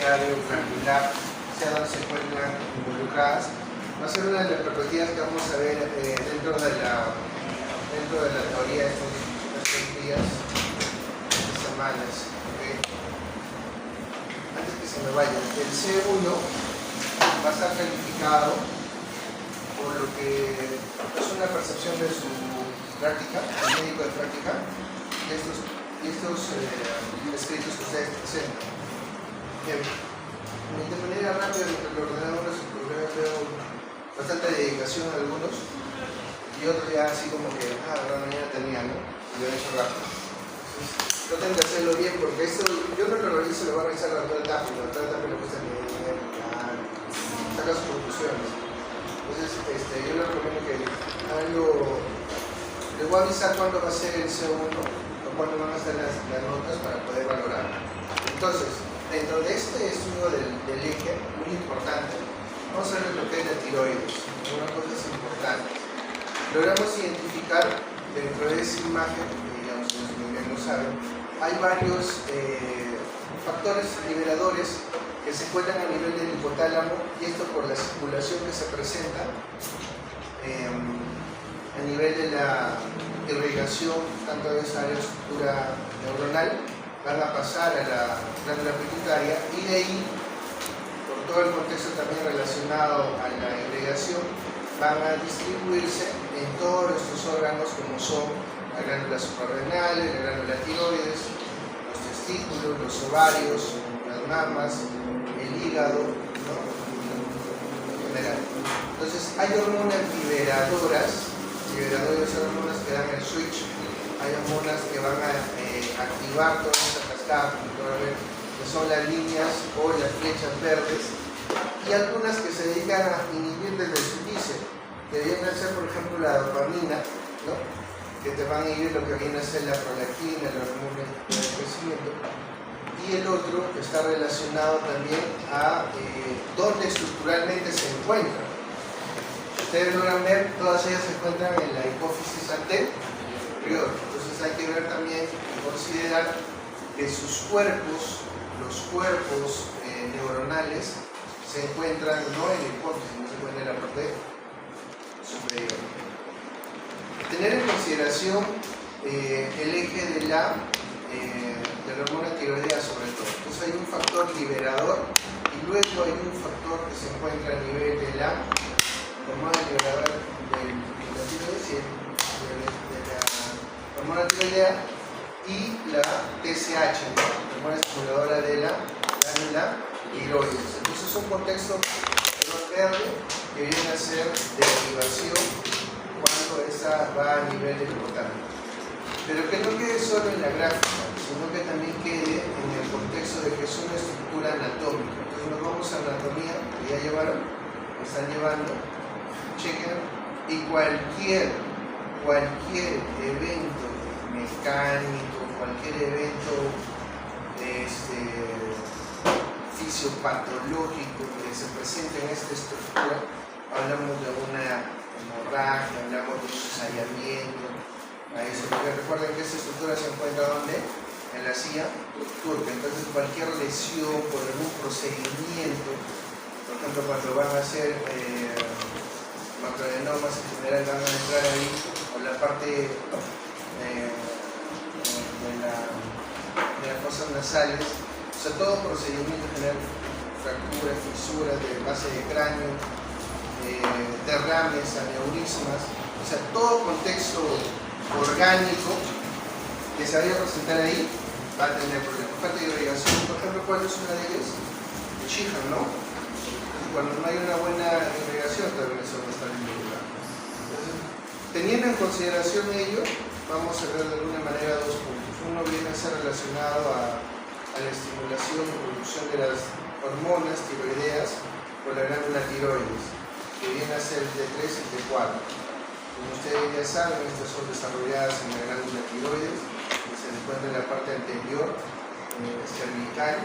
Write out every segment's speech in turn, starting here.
cardiovascular, sea donde se encuentran involucradas. Va a ser una de las perspectivas que vamos a ver dentro de la teoría de estos días, estas semanas. ¿Okay? Antes que se me vaya, el C1 va a estar calificado por lo que es una percepción de su práctica, el médico de práctica, y estos escritos que ustedes presentan. De manera rápida, entre los ordenadores veo bastante dedicación a algunos y otros ya así como que, la mañana tenía, ¿no? Y lo he hecho rápido. Entonces, yo tengo que hacerlo bien porque esto, yo no lo realizo, lo voy a realizar la doctora Tapia, la doctora Tapia le gusta leer, saca sus conclusiones. Entonces, yo les recomiendo que les voy a avisar cuándo va a ser el C1 o cuándo van a ser las notas para poder valorar. Entonces, dentro de este estudio del eje, muy importante, vamos a ver lo que es la tiroides, algunas cosas importantes. Logramos identificar dentro de esa imagen, digamos, como bien lo saben, hay varios factores liberadores que se encuentran a nivel del hipotálamo, y esto por la circulación que se presenta a nivel de la irrigación, tanto de esa estructura neuronal, van a pasar a la glándula pituitaria, y de ahí, por todo el contexto también relacionado a la irrigación, van a distribuirse en todos estos órganos como son las glándulas suprarrenales, la glándula tiroides, los testículos, los ovarios, las mamas, el hígado, ¿no? En general. Entonces hay hormonas liberadoras hormonas que dan el switch, hay hormonas que van a activar toda esta cascada, que son las líneas o las flechas verdes, y algunas que se dedican a inhibir desde su índice, que viene a ser, por ejemplo, la dopamina, ¿no? Que te van a inhibir lo que viene a ser la prolactina, la hormona del crecimiento, y el otro está relacionado también a dónde estructuralmente se encuentran. Ustedes logran ver, todas ellas se encuentran en la hipófisis anterior. Entonces hay que ver también y considerar que sus cuerpos, los cuerpos neuronales, se encuentran no en la hipófisis, no se encuentran en la parte superior. Tener en consideración el eje de la hormona tiroidea sobre todo. Entonces hay un factor liberador y luego hay un factor que se encuentra a nivel de la hormona liberadora de la tiroides, de la hormona tiroidea, y la TSH, ¿no? La hormona estimuladora de la glándula tiroides. Entonces es un contexto verde que viene a ser derivación cuando esa va a nivel del hipotálamo. Pero que no quede solo en la gráfica, sino que también quede en el contexto de que es una estructura anatómica. Entonces nos vamos a anatomía, que ya llevaron, me están llevando, chequen, y cualquier evento mecánico, cualquier evento fisiopatológico que se presente en esta estructura, hablamos de una hemorragia, hablamos de un cesariamiento, a eso, porque recuerden que esta estructura se encuentra ¿dónde? En la silla turca. Entonces cualquier lesión por algún procedimiento, por ejemplo cuando van a hacer macroadenomas en general, van a entrar ahí por la parte de las fosas nasales, o sea, todo procedimiento general, fracturas, fisuras de base de cráneo, derrames, aneurismas, o sea, todo contexto orgánico que se vaya a presentar ahí va a tener problemas. Falta de irrigación, por ejemplo, ¿cuál es una de ellas? El Sheehan, ¿no? Y cuando no hay una buena irrigación también eso va a estar involucrado. Entonces, teniendo en consideración ello, vamos a ver de alguna manera dos puntos. Uno viene a ser relacionado a la estimulación y producción de las hormonas tiroideas por la glándula tiroides, que viene a ser el T3 y T4. Como ustedes ya saben, estas son desarrolladas en la glándula tiroides, que se encuentra en la parte anterior, cervical,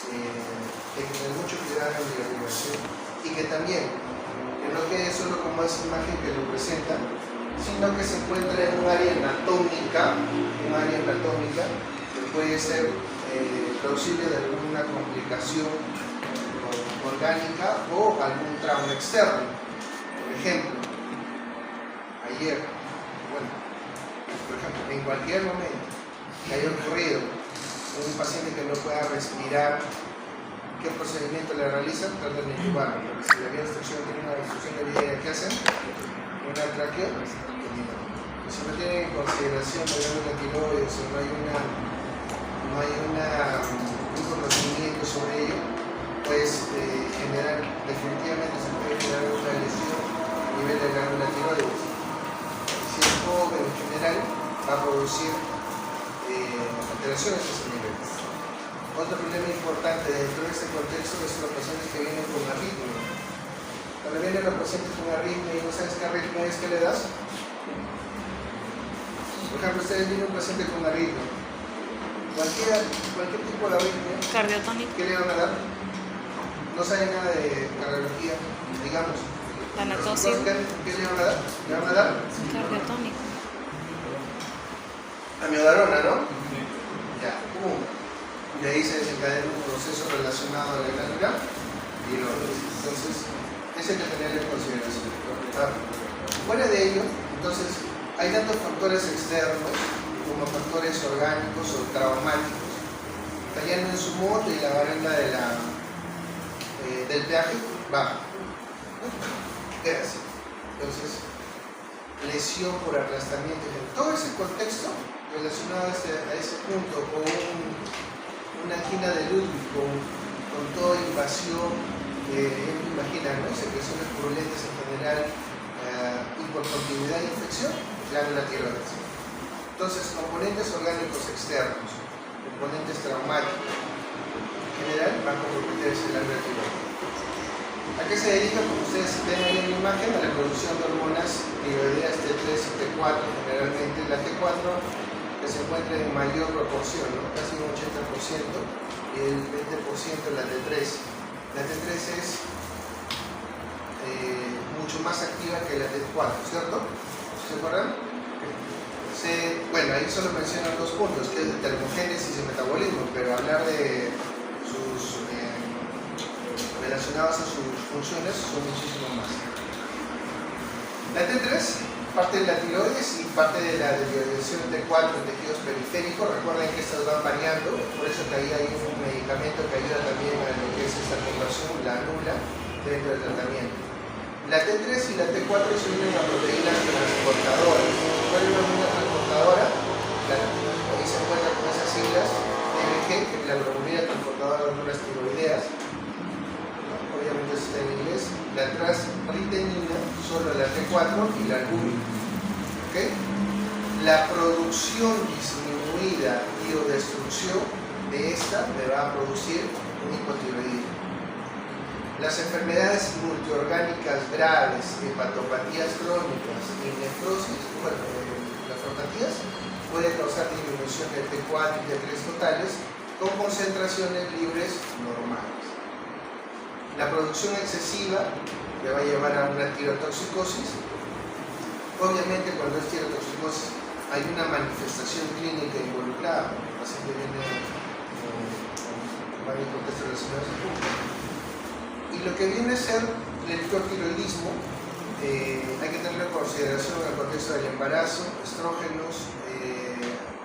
que tiene mucho cuidado en la irrigación, y que también, que no quede solo como esa imagen que lo presenta, sino que se encuentra en un área anatómica que puede ser plausible de alguna complicación orgánica o algún trauma externo. Por ejemplo, ayer, bueno, por ejemplo, en cualquier momento que haya ocurrido un paciente que no pueda respirar, ¿qué procedimiento le realizan? Tratan de intubarlo, porque si la vía de obstrucción tiene una obstrucción de vía, ¿qué hacen? Una traqueotomía. Si no tienen en consideración la tiroides o no hay un conocimiento sobre ello, pues definitivamente se puede generar una lesión a nivel de la glándula tiroides. Si es joven en general, va a producir alteraciones a ese nivel. Otro problema importante dentro de este contexto es los pacientes que vienen con arritmia. Cuando vienen los pacientes con arritmia y no sabes qué arritmia es, ¿qué le das? Por ejemplo, ustedes vienen un paciente con arritmia. Cualquier tipo de arritmia. Cardiotónico. ¿Qué le van a dar? No saben nada de cardiología, digamos. Tanatosis. ¿Qué le van a dar? ¿Le van a dar? Cardiotónico. Amiodarona, ¿no? Ya, pum. Y ahí se desencadena un proceso relacionado a la glándula tiroides. Entonces, eso hay que tener en consideración. Fuera de ello, entonces, hay tantos factores externos como factores orgánicos o traumáticos. Cayendo en su moto y la baranda del peaje baja. Gracias. Entonces, lesión por aplastamiento. Todo ese contexto relacionado a ese punto, con una angina de Ludwig, con toda invasión, imagina, ¿no? Secreciones purulentas en general, hipercontinuidad e infección, glándula tiroides. Entonces, componentes orgánicos externos, componentes traumáticos, en general van a comprometer ese glándula tiroides. ¿A qué se dedica? Como ustedes ven ahí en la imagen, a la producción de hormonas tiroideas T3 y T4, generalmente la T4 que se encuentra en mayor proporción, ¿no? Casi un 80%, y el 20% la T3. La T3 es mucho más activa que la T4, ¿cierto? ¿Se acuerdan? Bueno, ahí solo mencionan dos puntos, que es de termogénesis y metabolismo, pero hablar de sus relacionados a sus funciones son muchísimo más. La T3 parte de la tiroides y parte de la derivación de T4 en tejidos periféricos. Recuerden que estas van variando, por eso que ahí hay un medicamento que ayuda también a lo que es esta conversión, la anula, dentro del tratamiento. La T3 y la T4 son una proteína transportadora. ¿Cuál es una proteína transportadora? Ahí se encuentra con esas siglas TBG, que es la globulina transportadora de hormonas tiroideas. Obviamente está en inglés. La transritenina, solo la T4 y la albúmina. ¿Okay? La producción disminuida y o destrucción de esta me va a producir un hipotiroidismo. Las enfermedades multiorgánicas graves, hepatopatías crónicas y nefrosis, bueno, las nefropatías, pueden causar disminución de T4 y T3 totales con concentraciones libres normales. La producción excesiva le va a llevar a una tirotoxicosis. Obviamente, cuando es tirotoxicosis hay una manifestación clínica involucrada. El paciente viene con varios contextos relacionados al punto. Y lo que viene a ser el hipotiroidismo, hay que tenerlo en consideración en el contexto del embarazo, estrógenos,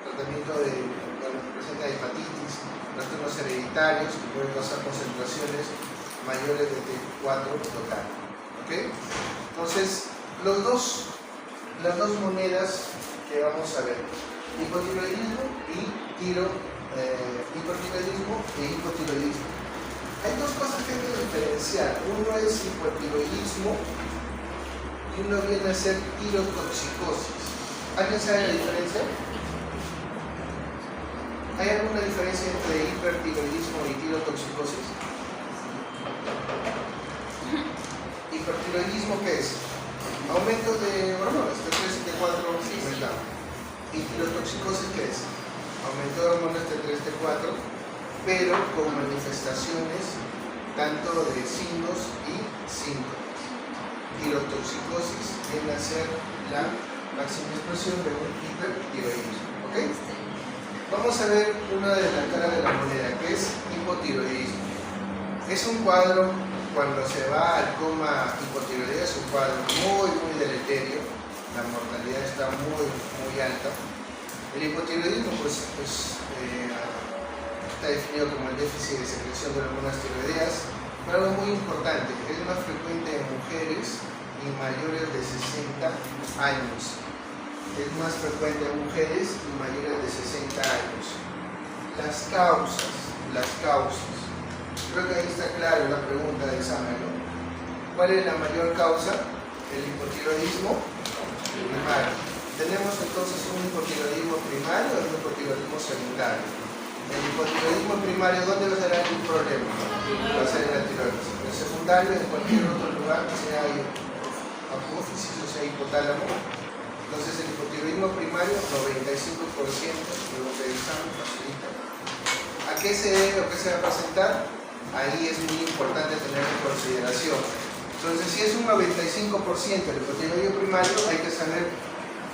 tratamiento de cuando presenta hepatitis, trastornos hereditarios que pueden causar concentraciones mayores de T4 total. ¿Okay? Entonces, las dos monedas que vamos a ver, hipotiroidismo y hipotiroidismo. Hay dos cosas que hay que diferenciar. Uno es hipotiroidismo y uno viene a ser tirotoxicosis. ¿Alguien sabe la diferencia? ¿Hay alguna diferencia entre hipertiroidismo y tirotoxicosis? Hipertiroidismo, ¿qué es? Aumento de hormonas, T3 y T4 aumentado. ¿Y tirotoxicosis qué es? Aumento de hormonas T3 y T4, pero con manifestaciones tanto de signos y síntomas. Tirotoxicosis viene a ser la máxima expresión de un hipertiroidismo. ¿Ok? Vamos a ver una de las caras de la moneda, que es hipotiroidismo. Es un cuadro, cuando se va al coma hipotiroidea, es un cuadro muy deleterio. La mortalidad está muy alta. El hipotiroidismo está definido como el déficit de secreción de hormonas tiroideas, pero algo muy importante, es más frecuente en mujeres y mayores de 60 años. Es más frecuente en mujeres y mayores de 60 años. Las causas. Creo que ahí está claro la pregunta de examen, ¿no? ¿Cuál es la mayor causa? El hipotiroidismo primario. Tenemos entonces un hipotiroidismo primario y un hipotiroidismo secundario. El hipotiroidismo primario, ¿dónde va a ser el problema? Va a ser en la tiroides. El secundario, en cualquier otro lugar, sea apófisis o sea hipotálamo. Entonces el hipotiroidismo primario, 95% de lo que el examen facilita. ¿A qué se debe o qué se va a presentar? Ahí es muy importante tener en consideración. Entonces, si es un 95% el hipotiroidismo primario, hay que saber,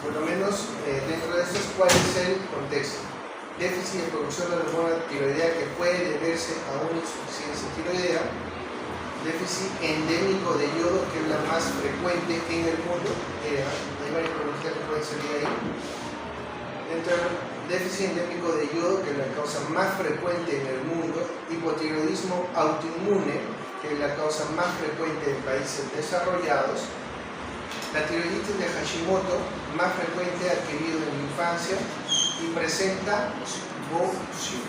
por lo menos dentro de esto, cuál es el contexto. Déficit de producción de la hormona tiroidea que puede deberse a una insuficiencia tiroidea. Déficit endémico de yodo, que es la más frecuente en el mundo. Hay varias preguntas que pueden salir ahí. Déficit endémico de yodo, que es la causa más frecuente en el mundo. Hipotiroidismo autoinmune, que es la causa más frecuente en países desarrollados. La tiroiditis de Hashimoto, más frecuente adquirido en la infancia y presenta bocio.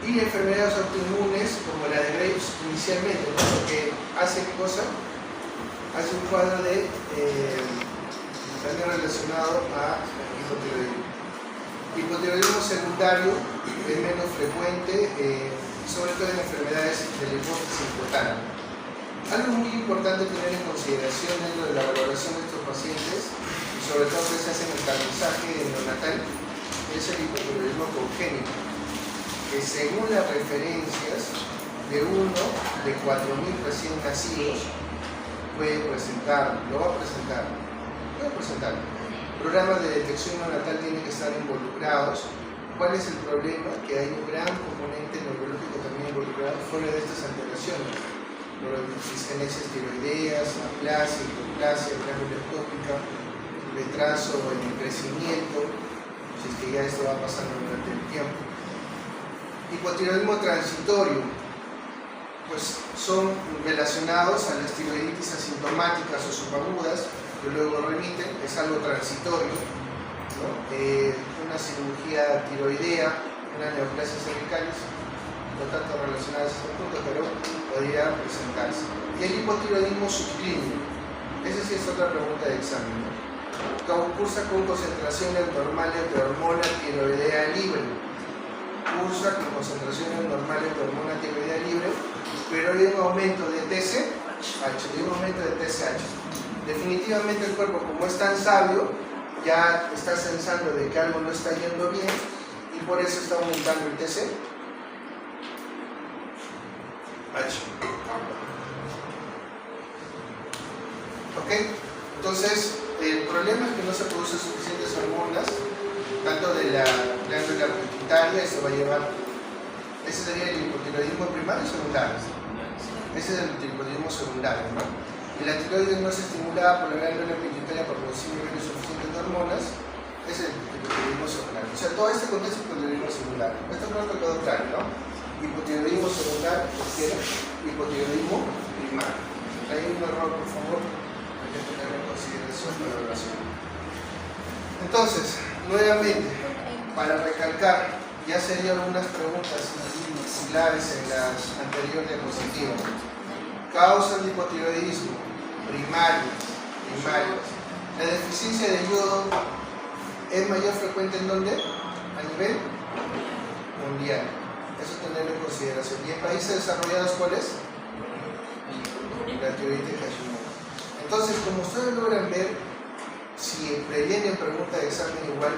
Y enfermedades autoinmunes como la de Graves inicialmente, ¿no? Porque hace cosa, hace un cuadro de daño relacionado a hipotiroidismo. Hipotiroidismo secundario es menos frecuente, sobre todo en enfermedades de la hipófisis hipotálamo. Algo muy importante tener en consideración dentro de la valoración de estos pacientes, y sobre todo que se hace en el tamizaje neonatal, es el hipotiroidismo congénito, que según las referencias de uno de 4.000 recién nacidos puede presentar. Programas de detección neonatal tienen que estar involucrados. ¿Cuál es el problema? Que hay un gran componente neurológico también involucrado fuera de estas alteraciones. Disgenesis tiroideas, aplasia, hipoplasia, granuloscópica, retraso en el crecimiento, si es que ya esto va pasando durante el tiempo. Hipotiroidismo transitorio, pues son relacionados a las tiroiditis asintomáticas o subagudas, que luego remiten, es algo transitorio, ¿no? Una cirugía tiroidea, una neoplasia cervicalis, no tanto relacionadas a este punto, pero podría presentarse. Y el hipotiroidismo subclínico, esa sí es otra pregunta de examen, ¿no? Cursa con concentraciones normales de hormona tiroidea libre. Cursa con concentraciones normales de hormona tiroidea libre, pero hay un aumento de TSH, Definitivamente el cuerpo, como es tan sabio, ya está sensando de que algo no está yendo bien y por eso está aumentando el TSH. ¿Ok? Entonces, el problema es que no se producen suficientes hormonas, tanto de la glándula pituitaria, eso va a llevar, ese sería el hipotiroidismo primario y secundario. Ese es el hipotiroidismo secundario, ¿no? Y la tiroides no es estimulada por la glándula pituitaria para producir niveles suficientes de hormonas, ese es el hipotiroidismo secundario. O sea, todo este contexto es hipotiroidismo secundario. Esto creo que quedó claro, ¿no? Hipotiroidismo secundario, hipotiroidismo primario. Hay un error, por favor, hay que tener en consideración la evaluación. Entonces, nuevamente, para recalcar, ya se dieron unas preguntas similares en las anteriores diapositivas. Causas de hipotiroidismo primarias. La deficiencia de yodo es mayor frecuente en ¿dónde? A nivel mundial. Eso tenerlo en consideración. ¿Y en países desarrollados cuál es? La tiroides de Hashimoto. Entonces, como ustedes logran ver, si previenen pregunta de examen igual,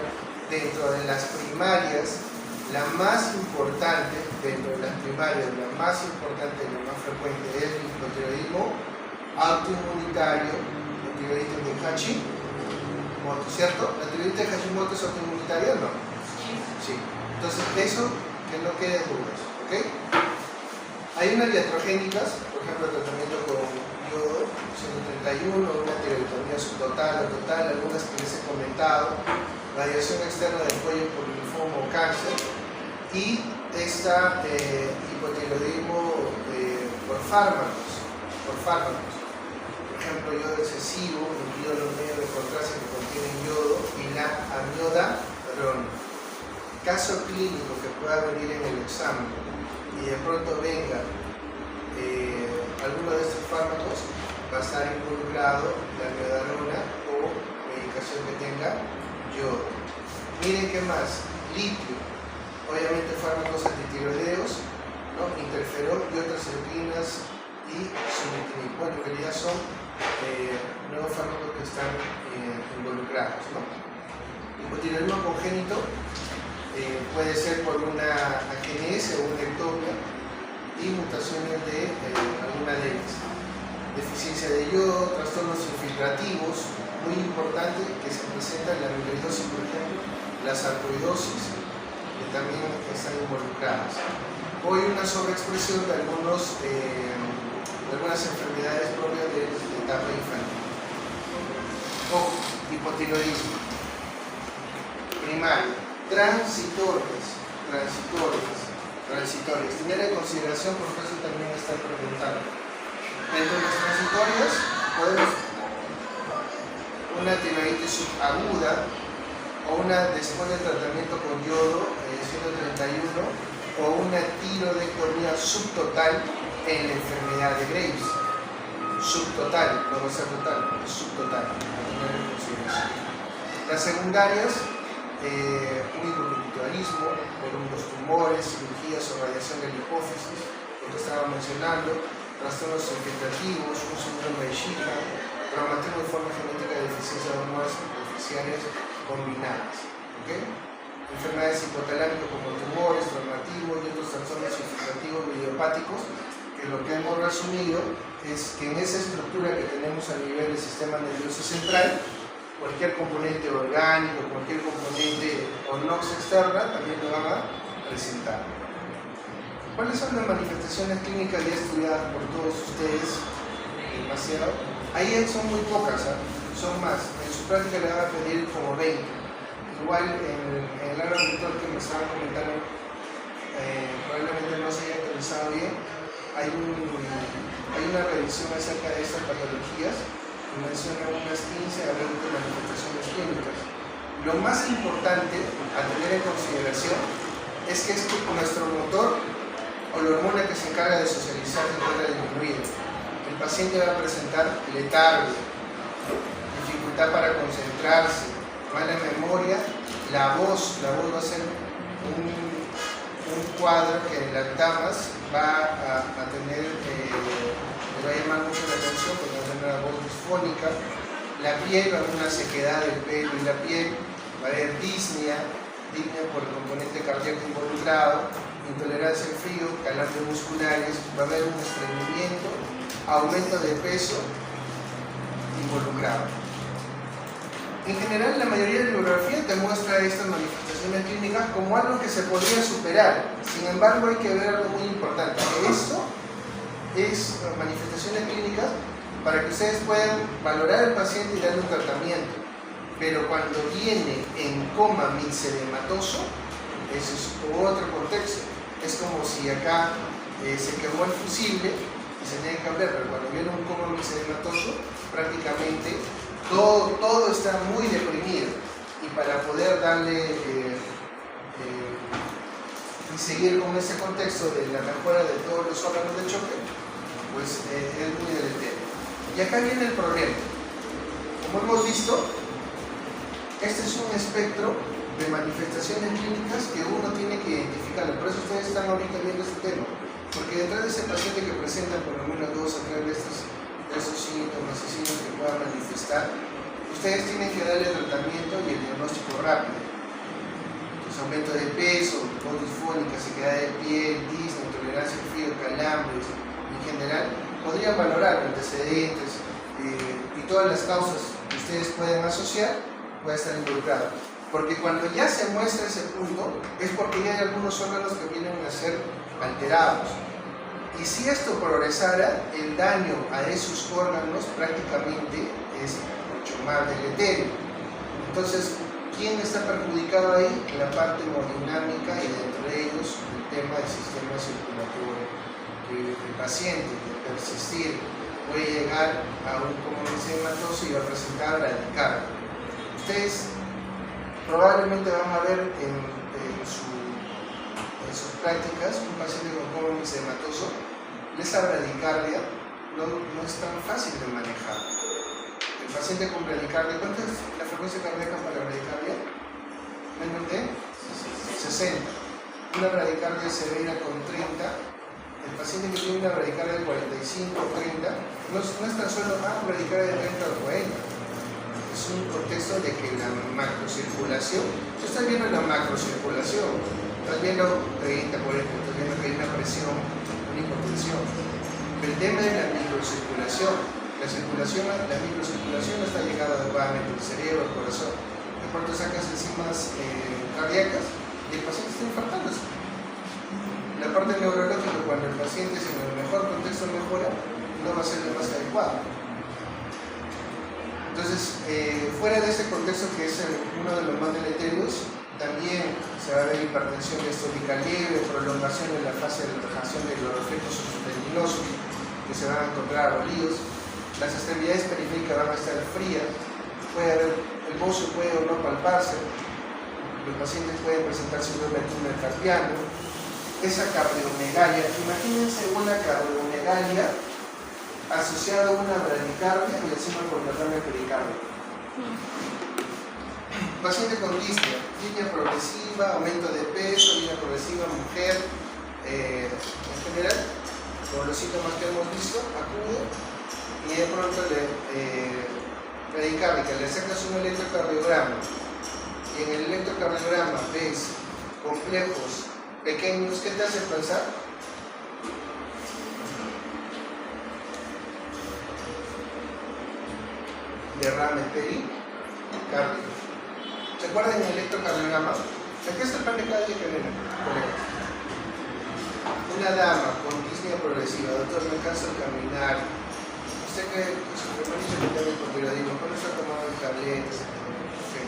dentro de las primarias, la más importante, dentro de las primarias, la más importante y la más frecuente es el hipotiroidismo autoinmunitario, la tiroides de Hashimoto, ¿cierto? La tiroides de Hashimoto es autoinmunitaria. pituitaria? No. Sí. Entonces, eso que no quede dudas, ¿ok? Hay unas iatrogénicas, por ejemplo, tratamiento con yodo 131, una tiroidectomía subtotal o total, algunas que les he comentado, radiación externa del cuello por linfoma o cáncer, y esta hipotiroidismo por fármacos. Por ejemplo, yodo excesivo, incluido los medios de contraste que contienen yodo y la amiodarona. Caso clínico que pueda venir en el examen y de pronto venga alguno de estos fármacos, va a estar involucrado la amiodarona o medicación que tenga yodo. Miren qué más, litio, obviamente fármacos antitiroideos, ¿no? Interferón y otras enzimas y sunitinib. Bueno, en realidad son nuevos fármacos que están involucrados, ¿no? Hipotiroidismo congénito puede ser por una agenese o una ectopia y mutaciones de alguna de ellas. Deficiencia de yodo, trastornos infiltrativos, muy importante que se presenta en la amiloidosis, por ejemplo, la sarcoidosis, que también están involucradas. Hoy una sobreexpresión de algunas enfermedades propias de la etapa infantil. O hipotiroidismo primario, transitorias. Tener en consideración porque eso también está preguntando. Dentro de las transitorias podemos una tiroiditis subaguda o una después del tratamiento con yodo 131 o una tiroidectomía subtotal en la enfermedad de Graves. Subtotal, no va a ser total, es subtotal. Las secundarias, un hipotiroidismo por unos tumores, cirugías o radiación de la hipófisis, lo que estaba mencionando, trastornos infiltrativos, un síndrome de Shiga, traumatismo de forma genética de deficiencia de hormonas artificiales combinadas. ¿Okay? Enfermedades hipotalámicas como tumores, traumatismos y otros trastornos infiltrativos idiopáticos, que lo que hemos resumido es que en esa estructura que tenemos a nivel del sistema nervioso central, cualquier componente orgánico, cualquier componente o nox externa también lo van a presentar. ¿Cuáles son las manifestaciones clínicas ya estudiadas por todos ustedes? Demasiado. Ahí son muy pocas, ¿eh? Son más. En su práctica le van a pedir como 20. Igual en el área virtual que me estaban comentando, probablemente no se haya actualizado bien. Hay una revisión acerca de estas patologías y menciona unas 15 a 20 manifestaciones clínicas. Lo más importante a tener en consideración es que nuestro motor o la hormona que se encarga de socializar se encuentra disminuida. El paciente va a presentar letargo, dificultad para concentrarse, mala memoria, la voz va a ser un cuadro que en las damas va a tener, le va a llamar mucho la atención porque va a tener una voz disfónica, la piel va a haber una sequedad del pelo y la piel, va a haber disnea por el componente cardíaco involucrado, intolerancia al frío, calambres musculares, va a haber un estreñimiento, aumento de peso involucrado. En general, la mayoría de la bibliografía te muestra estas manifestaciones clínicas como algo que se podría superar. Sin embargo, hay que ver algo muy importante, que esto es manifestaciones clínicas para que ustedes puedan valorar al paciente y darle un tratamiento. Pero cuando viene en coma mixedematoso, eso es otro contexto. Es como si acá se quemó el fusible y se tiene que cambiar, pero cuando viene un coma mixedematoso, prácticamente todo está muy deprimido, y para poder darle y seguir con ese contexto de la mejora de todos los órganos de choque, pues es muy deletero. Y acá viene el problema. Como hemos visto, este es un espectro de manifestaciones clínicas que uno tiene que identificar. Por eso ustedes están ahorita viendo este tema, porque detrás de ese paciente que presenta por lo menos 2 o 3 de esos síntomas y signos que puedan manifestar, ustedes tienen que darle tratamiento y el diagnóstico rápido. Entonces, aumento de peso, voz disfónica, sequedad de piel, disnea, intolerancia al frío, calambres, en general, podrían valorar antecedentes y todas las causas que ustedes pueden asociar, puede estar involucrado. Porque cuando ya se muestra ese punto, es porque ya hay algunos órganos que vienen a ser alterados. Y si esto progresara, el daño a esos órganos prácticamente es mucho más deleterio. Entonces, ¿quién está perjudicado ahí? La parte hemodinámica y dentro de ellos el tema del sistema circulatorio. Que el paciente, de persistir, puede llegar a un cómodo hematoso y va a presentar bradicardia. Ustedes probablemente van a ver en sus prácticas un paciente con cómodo hematoso. Esa bradicardia no es tan fácil de manejar. El paciente con bradicardia, ¿cuánto es la frecuencia cardíaca para la bradicardia? Menos de 60. Una bradicardia severa con 30. El paciente que tiene una bradicardia de 45 o 30 no es tan solo bradicardia de 30 o 40. Es un contexto de que la macrocirculación, tú estás viendo la macrocirculación, estás viendo 30, 40, estás viendo que hay una presión, una hipotensión. Pero el tema de la microcirculación, la microcirculación no está llegada adecuadamente al cerebro, al corazón. De pronto sacas enzimas cardíacas y el paciente está infartándose. La parte neurológica, cuando el paciente en el mejor contexto mejora, no va a ser lo más adecuado. Entonces, fuera de ese contexto que es uno de los más deleterios, también se va a ver hipertensión diastólica leve, prolongación de la fase de relajación de los reflejos tendinosos que se van a encontrar abolidos, las extremidades periféricas van a estar frías, puede haber, el bozo puede o no palparse, los pacientes pueden presentar síndrome de túnel carpiano, esa cardiomegalia, imagínense una cardiomegalia asociada a una bradicardia y encima con derrame pericárdico. Paciente con disnea progresiva, aumento de peso, línea progresiva, mujer, en general, con los síntomas que hemos visto, acude y de pronto bradicárdica, le sacas un electrocardiograma y en el electrocardiograma ves complejos pequeños, ¿qué te hace pensar? Derrame pericárdico. ¿Se acuerdan del electrocardiograma? Aquí está el plan de cada día que viene, colegas. Una dama con disnea progresiva, doctor, me canso de caminar. Usted que su frecuencia que tiene hipotiroidismo, ¿cuándo está tomando tabletas? Okay.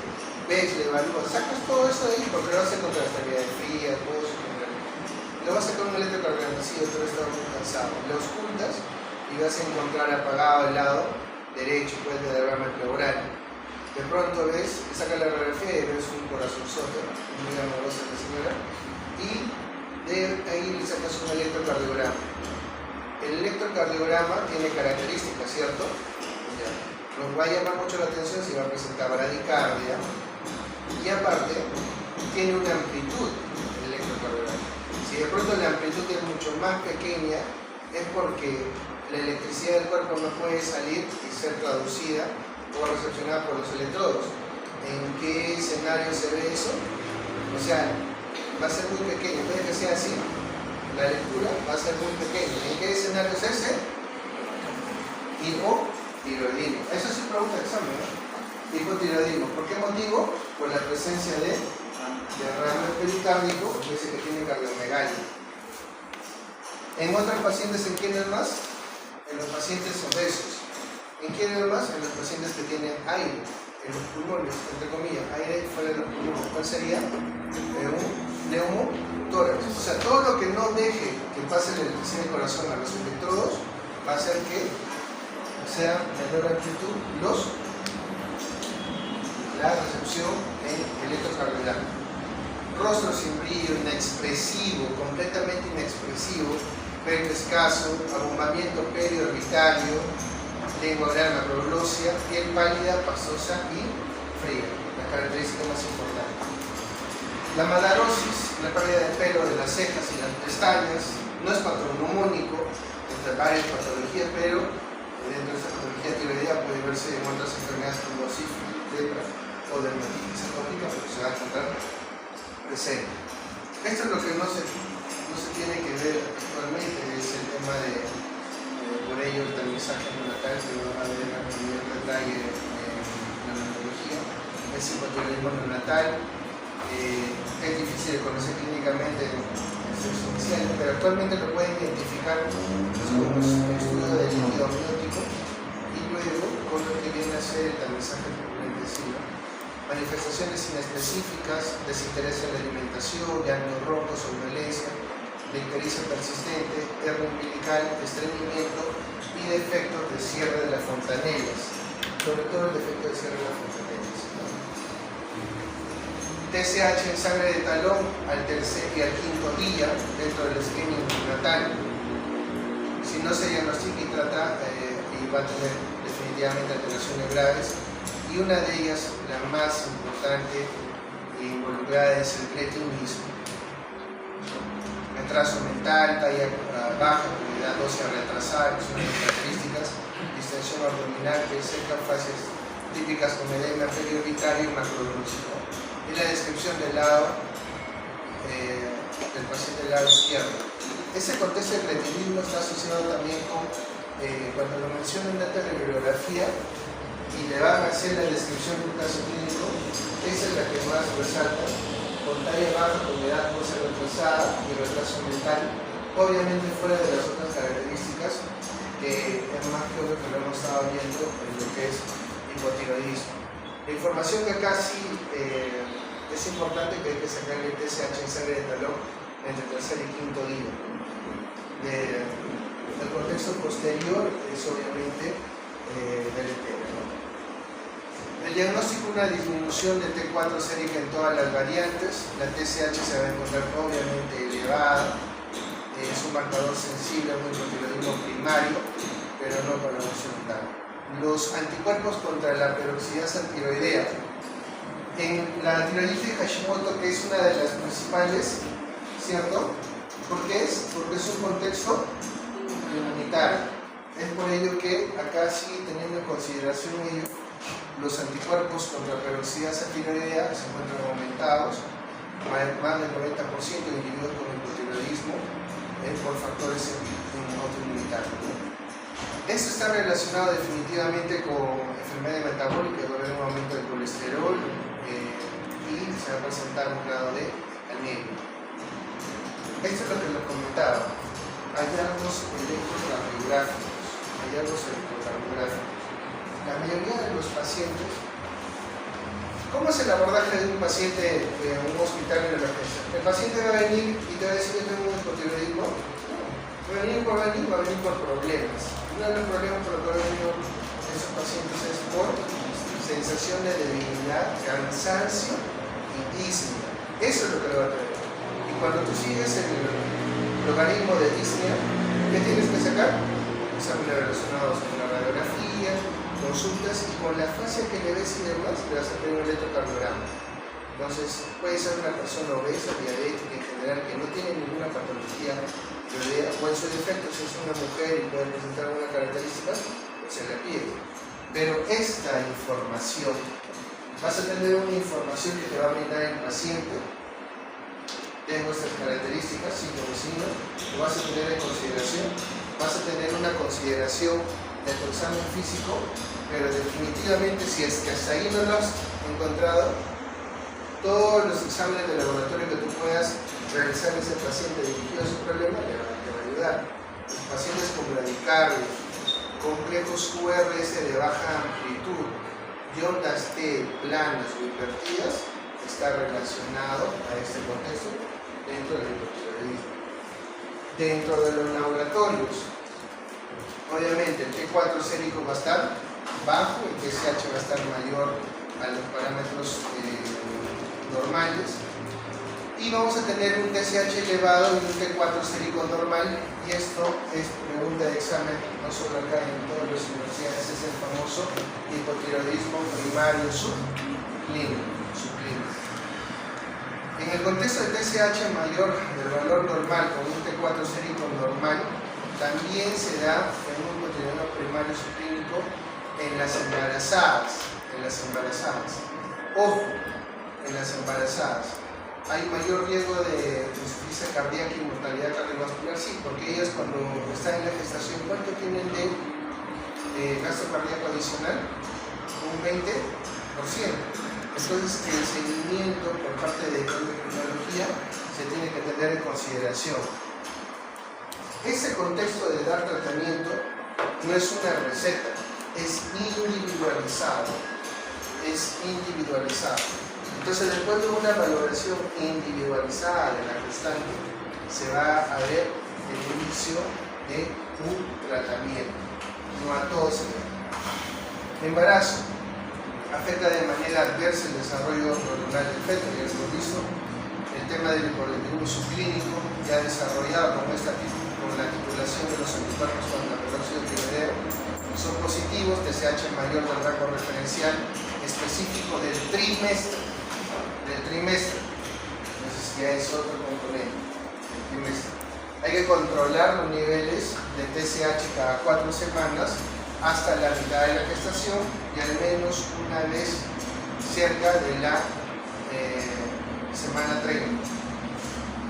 Ves, le evalúas, sacas todo eso de ahí porque lo vas a encontrar estabilidad fría, todo eso. Lo vas a sacar un electrocardiograma, sí, doctor, está muy cansado. Lo ocultas y vas a encontrar apagado el lado derecho, pues de derrame pleural. De pronto ves, le sacas la radiografía y ves un corazonzote, muy amorosa la señora, y de ahí le sacas un electrocardiograma. El electrocardiograma tiene características, ¿cierto? Ya. Nos va a llamar mucho la atención si va a presentar bradicardia y aparte tiene una amplitud el electrocardiograma. Si de pronto la amplitud es mucho más pequeña es porque la electricidad del cuerpo no puede salir y ser traducida o recepcionada por los electrodos. ¿En qué escenario se ve eso? O sea, va a ser muy pequeño, en vez de que sea así, la lectura va a ser muy pequeña. ¿En qué escenario es ese? Hipotiroidismo. Eso sí pregunta de examen, ¿no? Hipotiroidismo. ¿Por qué motivo? Por la presencia de derrame pericárdico, dice que tiene cardiomegalia. En otros pacientes, ¿en quiénes más? En los pacientes obesos. ¿En quiénes más? En los pacientes que tienen aire en los pulmones, entre comillas, aire fuera de los pulmones. ¿Cuál sería? Un neumotórax. O sea, todo lo que no deje que pase la electricidad del corazón a los electrodos va a hacer que sea menor amplitud la recepción en electrocardiograma. Rostro sin brillo, inexpresivo, completamente inexpresivo, pelo escaso, abombamiento periorbitario, lengua grande, macroglossia, piel pálida, pastosa y fría, la característica más importante. La malarosis, la pérdida de pelo de las cejas y las pestañas, no es patognomónico entre varias patologías, pero dentro de esta patología tiroidea puede verse en otras enfermedades como sífilis, lepra o dermatitis atópica, pero se va a encontrar presente. Esto es lo que no se tiene que ver actualmente, es el tema de por ello el tamizaje neonatal que va a ver a nivel detalle en la neurología. es hipotiroidismo neonatal. Es difícil de conocer clínicamente en estudios iniciales, pero actualmente lo pueden identificar con los estudios del líquido amniótico y luego con lo que viene a ser el tamizaje intestino. Manifestaciones inespecíficas, desinterés en la alimentación, llanto rojo, somnolencia, ictericia persistente, hernia umbilical, estreñimiento y defectos de cierre de las fontanelas, sobre todo el defecto de cierre de las fontanelas. TSH en sangre de talón al tercer y al quinto día dentro del screening natal. Si no se diagnostica y trata, y va a tener definitivamente alteraciones graves, y una de ellas, la más importante e involucrada, es el cretinismo. Retraso mental, talla baja, actividad ósea retrasada, que son las características, distensión abdominal, seca, fases típicas con edema periorbicario y macrodonóxico. Y la descripción del lado del paciente del lado izquierdo. Ese contexto de cretinismo está asociado también con, cuando lo mencionan en la bibliografía y le van a hacer la descripción de un caso clínico, esa es la que más resalta, con talla baja, con edad ósea retrasada y retraso mental, obviamente fuera de las otras características que es más que obvio que lo hemos estado viendo en lo que es hipotiroidismo. La información que acá sí es importante, que hay que sacar el TSH en sangre de talón entre el tercer y quinto día. El contexto posterior es obviamente deletéreo, ¿no? El diagnóstico, una disminución de T4 sérica en todas las variantes. La TSH se va a encontrar obviamente elevada, es un marcador sensible a un hipotiroidismo primario, pero no para la funcional. Los anticuerpos contra la peroxidasa tiroidea. En la tiroiditis de Hashimoto, que es una de las principales, ¿cierto? ¿Por qué es? Porque es un contexto inmunitario. Es por ello que acá sí, teniendo en consideración ello, los anticuerpos contra la peroxidasa tiroidea se encuentran aumentados, más del 90% de individuos con hipotiroidismo por factores autoinmunitarios. Esto está relacionado definitivamente con enfermedad metabólica, va a haber un aumento del colesterol y se va a presentar un grado de anemia. Esto es lo que les comentaba, hallazgos electrocardiográficos. La mayoría de los pacientes, ¿cómo es el abordaje de un paciente en un hospital en emergencia? El paciente va a venir y te va a decir que tengo un hipotiroidismo. Va a venir por problemas. Uno de los problemas por los que han venido esos pacientes es por sensación de debilidad, cansancio y disnea. Eso es lo que le va a traer. Y cuando tú sigues el logaritmo de disnea, ¿qué tienes que sacar? Exámenes relacionados con la radiografía, consultas, y con la fascia que le ves y demás, le vas a tener un electrocardiograma. Entonces, puede ser una persona obesa, diabética en general, que no tiene ninguna patología tiroidea, o en su defecto, si es una mujer y puede presentar alguna característica, pues se la pide. Pero esta información, vas a tener una información que te va a brindar el paciente. Tengo estas características, psicovecinos, lo vas a tener en consideración. Vas a tener una consideración de tu examen físico, pero definitivamente, si es que hasta ahí no lo has encontrado, todos los exámenes de laboratorio que tú puedas realizar a ese paciente dirigido a su problema te va a ayudar. Los pacientes con bradicardios, complejos QRS de baja amplitud, iotas T planas o invertidas, está relacionado a este contexto dentro del hipotiroidismo. Dentro de los laboratorios, obviamente el T4 sérico va a estar bajo, el TSH va a estar mayor a los parámetros normales, y vamos a tener un TSH elevado y un T4 sérico normal, y esto es pregunta de examen, no solo acá en todas las universidades, es el famoso hipotiroidismo primario subclínico. En el contexto del TSH mayor del valor normal con un T4 sérico normal, también se da en un hipotiroidismo primario subclínico en las embarazadas. Ojo, en las embarazadas hay mayor riesgo de insuficiencia cardíaca y mortalidad cardiovascular, sí, porque ellas cuando están en la gestación, ¿cuánto tienen de gasto cardíaco adicional? Un 20%. Entonces, el seguimiento por parte de endocrinología se tiene que tener en consideración. Ese contexto de dar tratamiento no es una receta, es individualizado. Es individualizado. Entonces, después de una valoración individualizada de la gestante, se va a ver el inicio de un tratamiento. No a todos se da. Embarazo. Afecta de manera adversa el desarrollo neuronal del feto, ya lo hemos visto. El tema del hipotiroidismo clínico, ya desarrollado con la titulación de los anticuerpos contra el peróxido de tiroideo, son positivos, TSH mayor del rango referencial específico del trimestre. Entonces ya es otro componente del trimestre. Hay que controlar los niveles de TSH cada 4 semanas hasta la mitad de la gestación y al menos una vez cerca de la semana 30.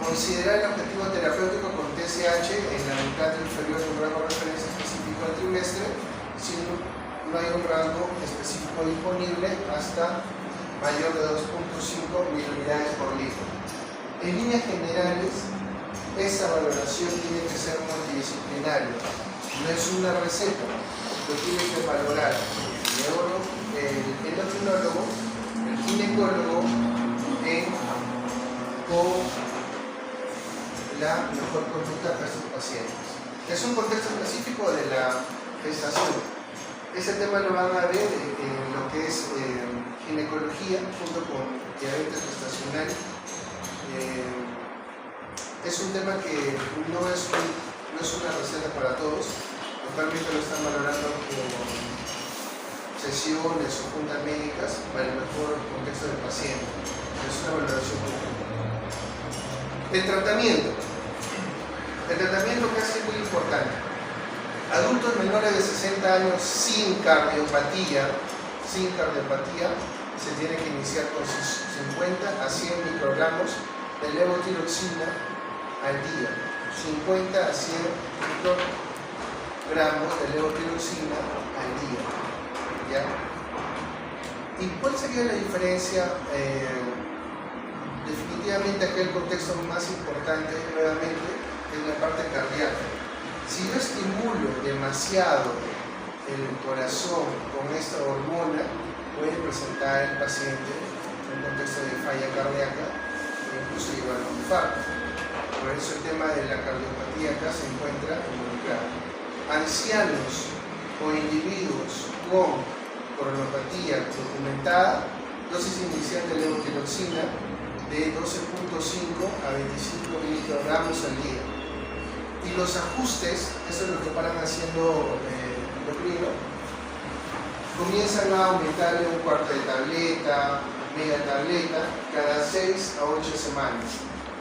Considerar el objetivo terapéutico con TSH en la mitad inferior de un rango de referencia específico del trimestre si no hay un rango específico disponible hasta mayor de 2.5 miliunidades por litro. En líneas generales, esta valoración tiene que ser multidisciplinaria, no es una receta, lo tiene que valorar el endocrinólogo, el ginecólogo con la mejor conducta para estos pacientes. Es un contexto específico de la gestación. Ese tema lo van a ver en lo que es ginecología junto con diabetes gestacional. Es un tema que no es una receta para todos. Actualmente lo están valorando con sesiones o juntas médicas para el mejor contexto del paciente. Es una valoración conjunta. El tratamiento. El tratamiento casi es muy importante. Adultos menores de 60 años sin cardiopatía se tiene que iniciar con 50 a 100 microgramos de levotiroxina al día. 50 a 100 microgramos de levotiroxina al día. ¿Ya? ¿Y cuál sería la diferencia? Definitivamente aquí el contexto más importante nuevamente es la parte cardíaca. Si yo estimulo demasiado el corazón con esta hormona, puede presentar el paciente un contexto de falla cardíaca e incluso llevar a un infarto. Por eso el tema de la cardiopatía acá se encuentra involucrado. Ancianos o individuos con coronopatía documentada, dosis inicial de levotiroxina de 12.5 a 25 microgramos al día. Y los ajustes, eso es lo que paran haciendo endocrino, comienzan a aumentarle un cuarto de tableta, media tableta, cada 6 a 8 semanas,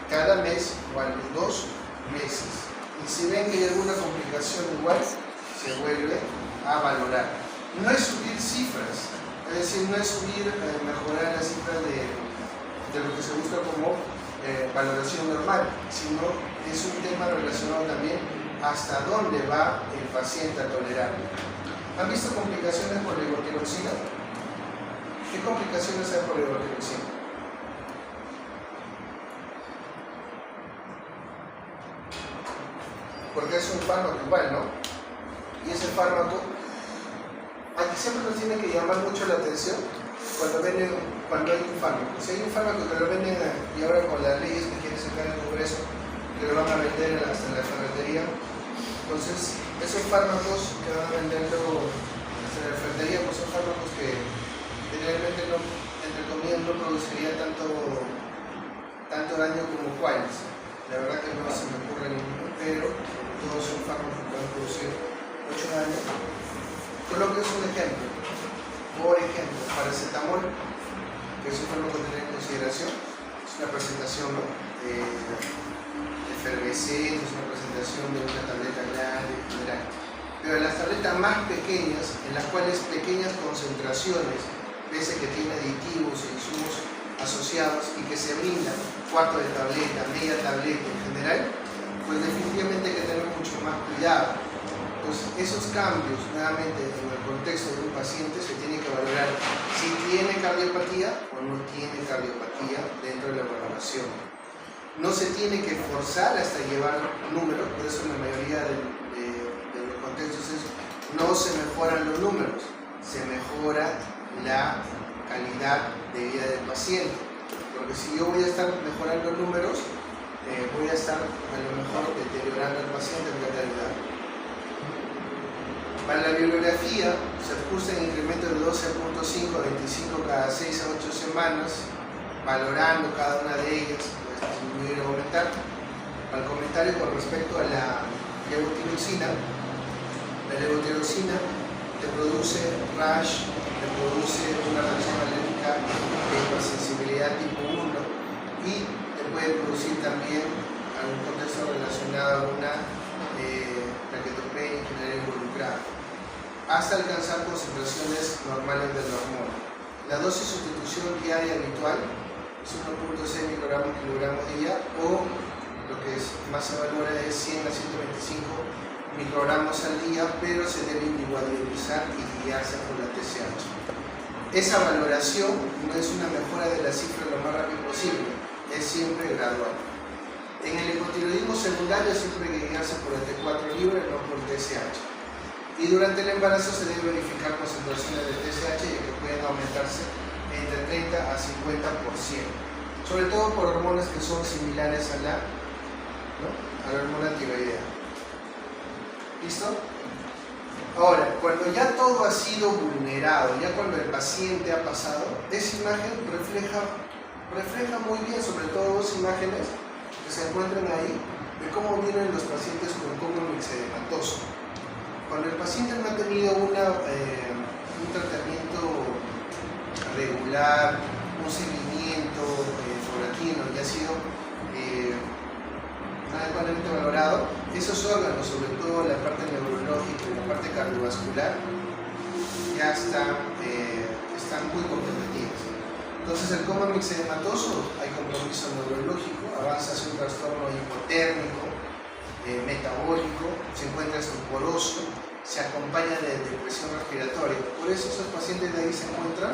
cada mes o a los 2 meses. Y si ven que hay alguna complicación igual, se vuelve a valorar. No es subir cifras, es decir, no es subir, mejorar las cifras de lo que se busca como valoración normal, sino es un tema relacionado también hasta dónde va el paciente a tolerar. ¿Han visto complicaciones por levotiroxina? ¿Qué complicaciones hay por levotiroxina? Porque es un fármaco igual, ¿no? Y ese fármaco, aquí siempre nos tiene que llamar mucho la atención cuando hay un fármaco. Si hay un fármaco que lo venden, y ahora con las leyes que quiere sacar el Congreso, que lo van a vender hasta en la ferretería, entonces esos fármacos que van a venderlo hasta en la ferretería, pues son fármacos que generalmente no, entre comillas, no produciría tanto daño como cuáles. La verdad que no se me ocurre ninguno, pero todos son fármacos que pueden producir mucho daño. Coloque un ejemplo. Por ejemplo, paracetamol, que es un fármaco que tener en consideración, es una presentación, ¿no?, de efervescencia, es una presentación de una tableta grande, general. Pero las tabletas más pequeñas, en las cuales pequeñas concentraciones, pese que tiene aditivos e insumos asociados y que se brindan cuarto de tableta, media tableta en general, pues definitivamente hay que tener mucho más cuidado. Entonces, esos cambios, nuevamente, en el contexto de un paciente, se tiene que valorar si tiene cardiopatía o no tiene cardiopatía dentro de la valoración. No se tiene que forzar hasta llevar números, por eso en la mayoría de los contextos no se mejoran los números, se mejora la calidad de vida del paciente. Porque si yo voy a estar mejorando números, voy a estar a lo mejor deteriorando al paciente en vez de ayudar. Para la bibliografía se ajusta en incremento de 12.5 a 25 cada 6 a 8 semanas, valorando cada una de ellas, puede disminuir o aumentar. Al comentario con respecto a la levotiroxina, la levotiroxina te produce rash, te produce una reacción alérgica de hipersensibilidad tipo 1 y te puede producir también algún contexto relacionado a una plaquetopenia general involucrada, hasta alcanzar concentraciones normales de la hormona. La dosis de sustitución diaria habitual es 1.6 microgramos por kilogramo día, o lo que más se valora es 100 a 125 microgramos al día, pero se debe individualizar y guiarse por la TSH. Esa valoración no es una mejora de la cifra lo más rápido posible, es siempre gradual. En el hipotiroidismo secundario siempre hay que guiarse por el T4 libre, no por el TSH. Y durante el embarazo se debe verificar concentraciones de TSH, ya que pueden aumentarse entre 30 a 50%, sobre todo por hormonas que son similares a la hormona tiroidea. ¿Listo? Ahora, cuando ya todo ha sido vulnerado, ya cuando el paciente ha pasado, esa imagen refleja muy bien, sobre todo dos imágenes que se encuentran ahí, de cómo vienen los pacientes con coma mixedematoso. Cuando el paciente no ha tenido un tratamiento regular, un seguimiento paulatino y ha sido adecuadamente valorado, esos órganos, sobre todo la parte neurológica y la parte cardiovascular, ya están muy comprometidas. Entonces, el coma mixedematoso, hay compromiso neurológico, avanza hacia un trastorno hipotérmico, metabólico, se encuentra estuporoso, se acompaña de depresión respiratoria. Por eso esos pacientes de ahí se encuentran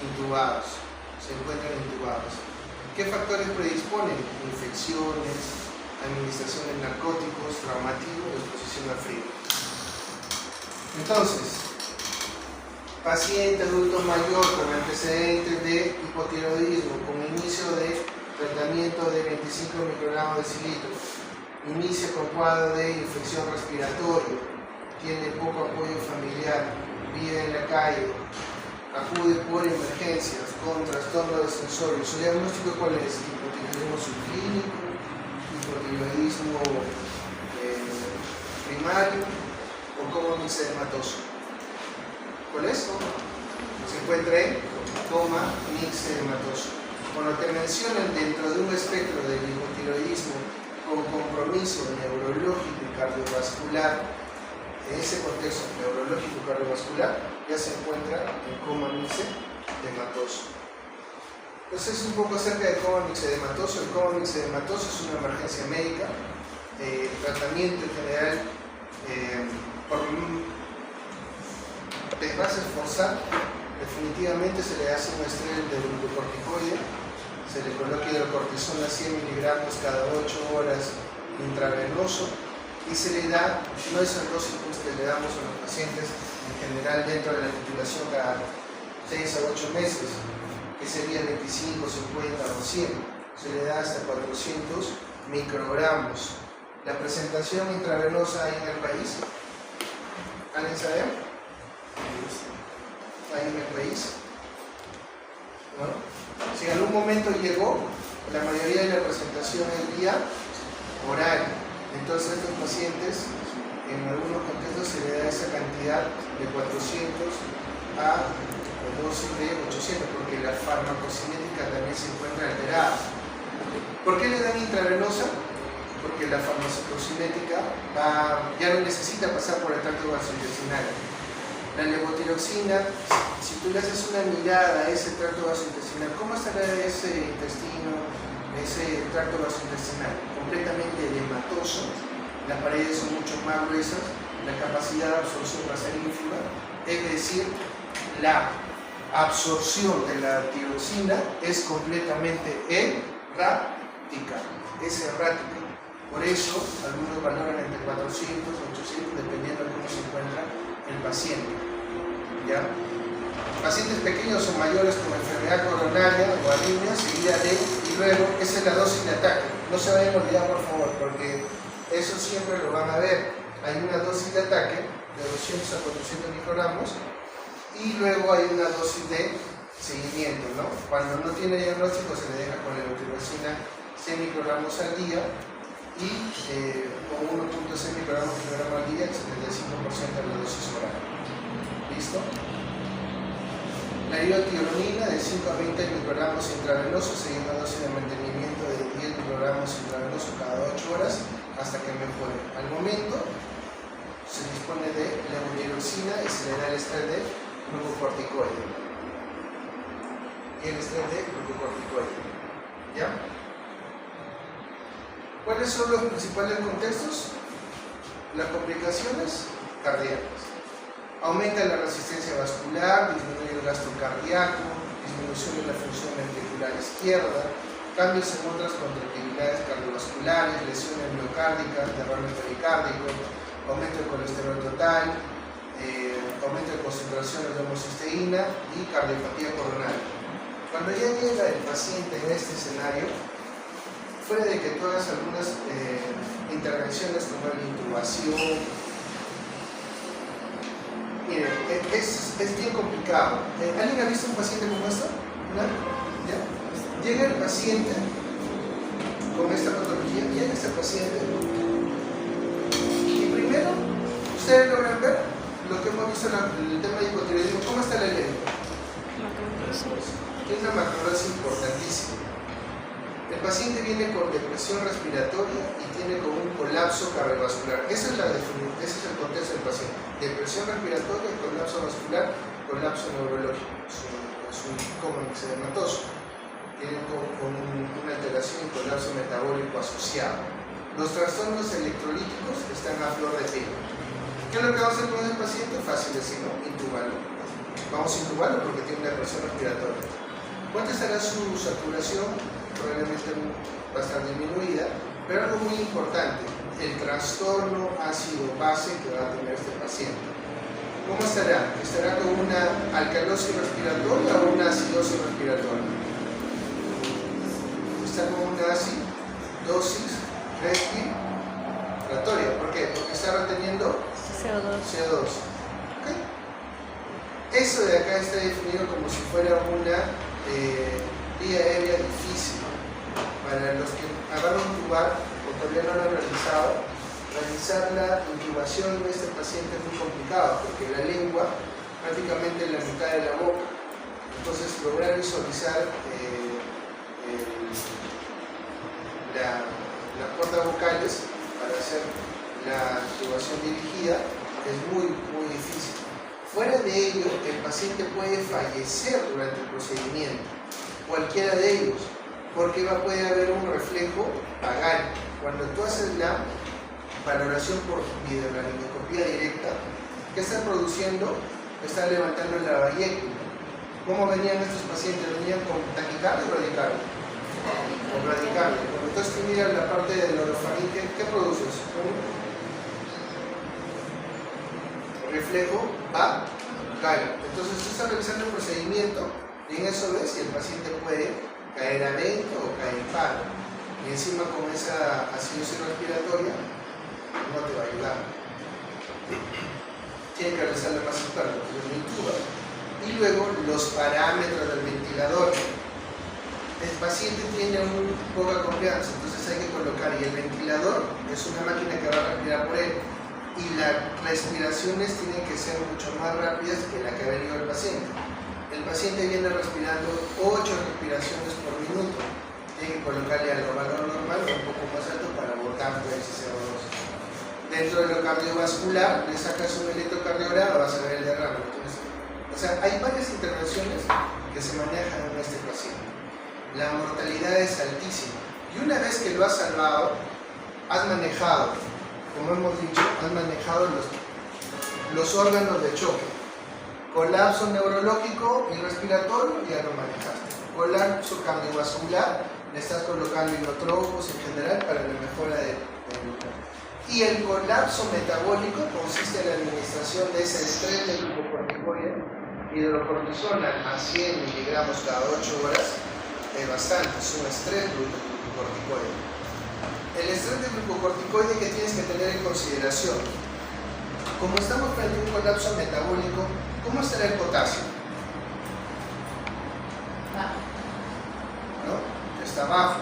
intubados. ¿Qué factores predisponen? Infecciones, administración de narcóticos, traumatismo y exposición al frío. Entonces, paciente adulto mayor con antecedentes de hipotiroidismo, con inicio de tratamiento de 25 microgramos de cilitro, inicia con cuadro de infección respiratoria, tiene poco apoyo familiar, vive en la calle, acude por emergencias con trastorno de sensorio. ¿Su diagnóstico cuál es? Hipotiroidismo subclínico, hipotiroidismo primario o coma mixedematoso. ¿Cuál es? Se encuentra en coma mixedematoso. Cuando te mencionan dentro de un espectro del hipotiroidismo con compromiso neurológico y cardiovascular, en ese contexto neurológico y cardiovascular, ya se encuentra en coma mixedematoso. Entonces, un poco acerca del coma mixedematoso. El coma mixedematoso es una emergencia médica, tratamiento en general por desgaste forzar. Definitivamente se le hace un estrés de glucocorticoide, se le coloca hidrocortisona 100 miligramos cada 8 horas intravenoso y se le da, no es el dosis que le damos a los pacientes en general dentro de la titulación cada 6 a 8 meses, que sería 25, 50 o 100, se le da hasta 400 microgramos. La presentación intravenosa hay en el país, ¿alguien sabe? ¿Hay en el país? ¿No? Si en algún momento llegó, la mayoría de la presentación es vía oral. Entonces a estos pacientes, en algunos contextos se le da esa cantidad de 400 a dosis de 800, porque la farmacocinética también se encuentra alterada. ¿Por qué le dan intravenosa? Porque la farmacocinética ya no necesita pasar por el tracto gastrointestinal. La levotiroxina, si tú le haces una mirada a ese tracto gastrointestinal, ¿cómo estará ese intestino, ese tracto gastrointestinal? Completamente edematoso, las paredes son mucho más gruesas, la capacidad de absorción va a ser ínfima, es decir, la absorción de la tiroxina es completamente errática, es errática. Por eso, algunos valoran entre 400, 800, dependiendo de cómo se encuentra el paciente. ¿Ya? Pacientes pequeños o mayores con enfermedad coronaria o arritmia, seguida de, y luego, esa es la dosis de ataque. No se vayan a olvidar, por favor, porque eso siempre lo van a ver. Hay una dosis de ataque de 200 a 400 microgramos y luego hay una dosis de seguimiento, ¿no? Cuando no tiene diagnóstico se le deja con la levotiroxina 100 microgramos al día y con 1.6 microgramos por kilogramo al día, el 75% de la dosis oral. ¿Listo? La iotironina de 5 a 20 microgramos intravenosos, seguido una dosis de mantenimiento de 10 microgramos intravenosos cada 8 horas hasta que mejore. Al momento se dispone de levotiroxina y se le da el estrés de glucocorticoide. Y el estrés de glucocorticoide. ¿Ya? ¿Cuáles son los principales contextos? Las complicaciones cardíacas. Aumenta la resistencia vascular, disminuye el gasto cardíaco, disminución de la función ventricular izquierda, cambios en otras contractilidades cardiovasculares, lesiones miocárdicas, derrame pericárdico, aumento del colesterol total, aumento de concentraciones de homocisteína y cardiopatía coronaria. Cuando ya llega el paciente en este escenario, fuera de que tú hagas algunas intervenciones como la intubación, miren, es bien complicado. ¿Alguien ha visto un paciente como esto? ¿No? ¿Ya? Llega el paciente con esta patología, llega este paciente y primero ustedes logran ver lo que hemos visto en el tema de hipotiroidismo. ¿Cómo está la lengua? Tiene una macroclosis importantísima. El paciente viene con depresión respiratoria y tiene con un colapso cardiovascular. Ese es el contexto del paciente. Depresión respiratoria, colapso vascular, colapso neurológico. Es un coma exedematoso. Tiene con una alteración y colapso metabólico asociado. Los trastornos electrolíticos están a flor de piel. ¿Qué es lo que vamos a hacer con el paciente? Fácil decirlo, intubarlo. Vamos a intubarlo porque tiene una depresión respiratoria. ¿Cuánto estará su saturación? Probablemente va a estar disminuida, pero algo muy importante, el trastorno ácido-base que va a tener este paciente. ¿Cómo estará? ¿Estará con una alcalosis respiratoria o una acidosis respiratoria? Está con una acidosis respiratoria. ¿Por qué? Porque está reteniendo CO2. ¿Okay? Eso de acá está definido como si fuera una vía aérea difícil. Para los que acaban de intubar o todavía no lo han realizado, realizar la intubación de este paciente es muy complicado porque la lengua prácticamente es la mitad de la boca. Entonces lograr visualizar las cuerdas vocales para hacer la intubación dirigida es muy difícil. Fuera de ello, el paciente puede fallecer durante el procedimiento, cualquiera de ellos, porque puede haber un reflejo vagal. Cuando tú haces la valoración por videolaringoscopía directa, ¿qué está produciendo? Está levantando la variécula. ¿Cómo venían estos pacientes? ¿Venían con taquicardia o bradicardia? Con bradicardia. Cuando entonces tú miras la parte del orofaringe, ¿qué produces? Reflejo vagal. Entonces tú estás realizando un procedimiento y en eso ves si el paciente puede caer adentro o caer en paro. Y encima con esa acidosis respiratoria no te va a ayudar. Tiene que realizarle más experto, porque lo intuba. Y luego los parámetros del ventilador. El paciente tiene un poca confianza, entonces hay que colocar, y el ventilador es una máquina que va a respirar por él, y las respiraciones tienen que ser mucho más rápidas que la que ha venido el paciente. El paciente viene respirando 8 respiraciones por minuto. Tiene que colocarle al valor normal o un poco más alto para botar todo ese CO2. Dentro de lo cardiovascular, le sacas un electrocardiograma, vas a ver el derrame. O sea, hay varias intervenciones que se manejan en este paciente. La mortalidad es altísima. Y una vez que lo has salvado, has manejado como hemos dicho, has manejado los órganos de choque. Colapso neurológico y respiratorio, ya lo manejaste. Colapso cardiovascular, le estás colocando inotropos en general para la mejora del y el colapso metabólico consiste en la administración de ese estrés de glucocorticoide, hidrocortisona a 100 miligramos cada 8 horas, es bastante, es un estrés glucocorticoide. El estrés de glucocorticoide que tienes que tener en consideración, como estamos frente a un colapso metabólico, ¿cómo estará el potasio? ¿No? Está bajo.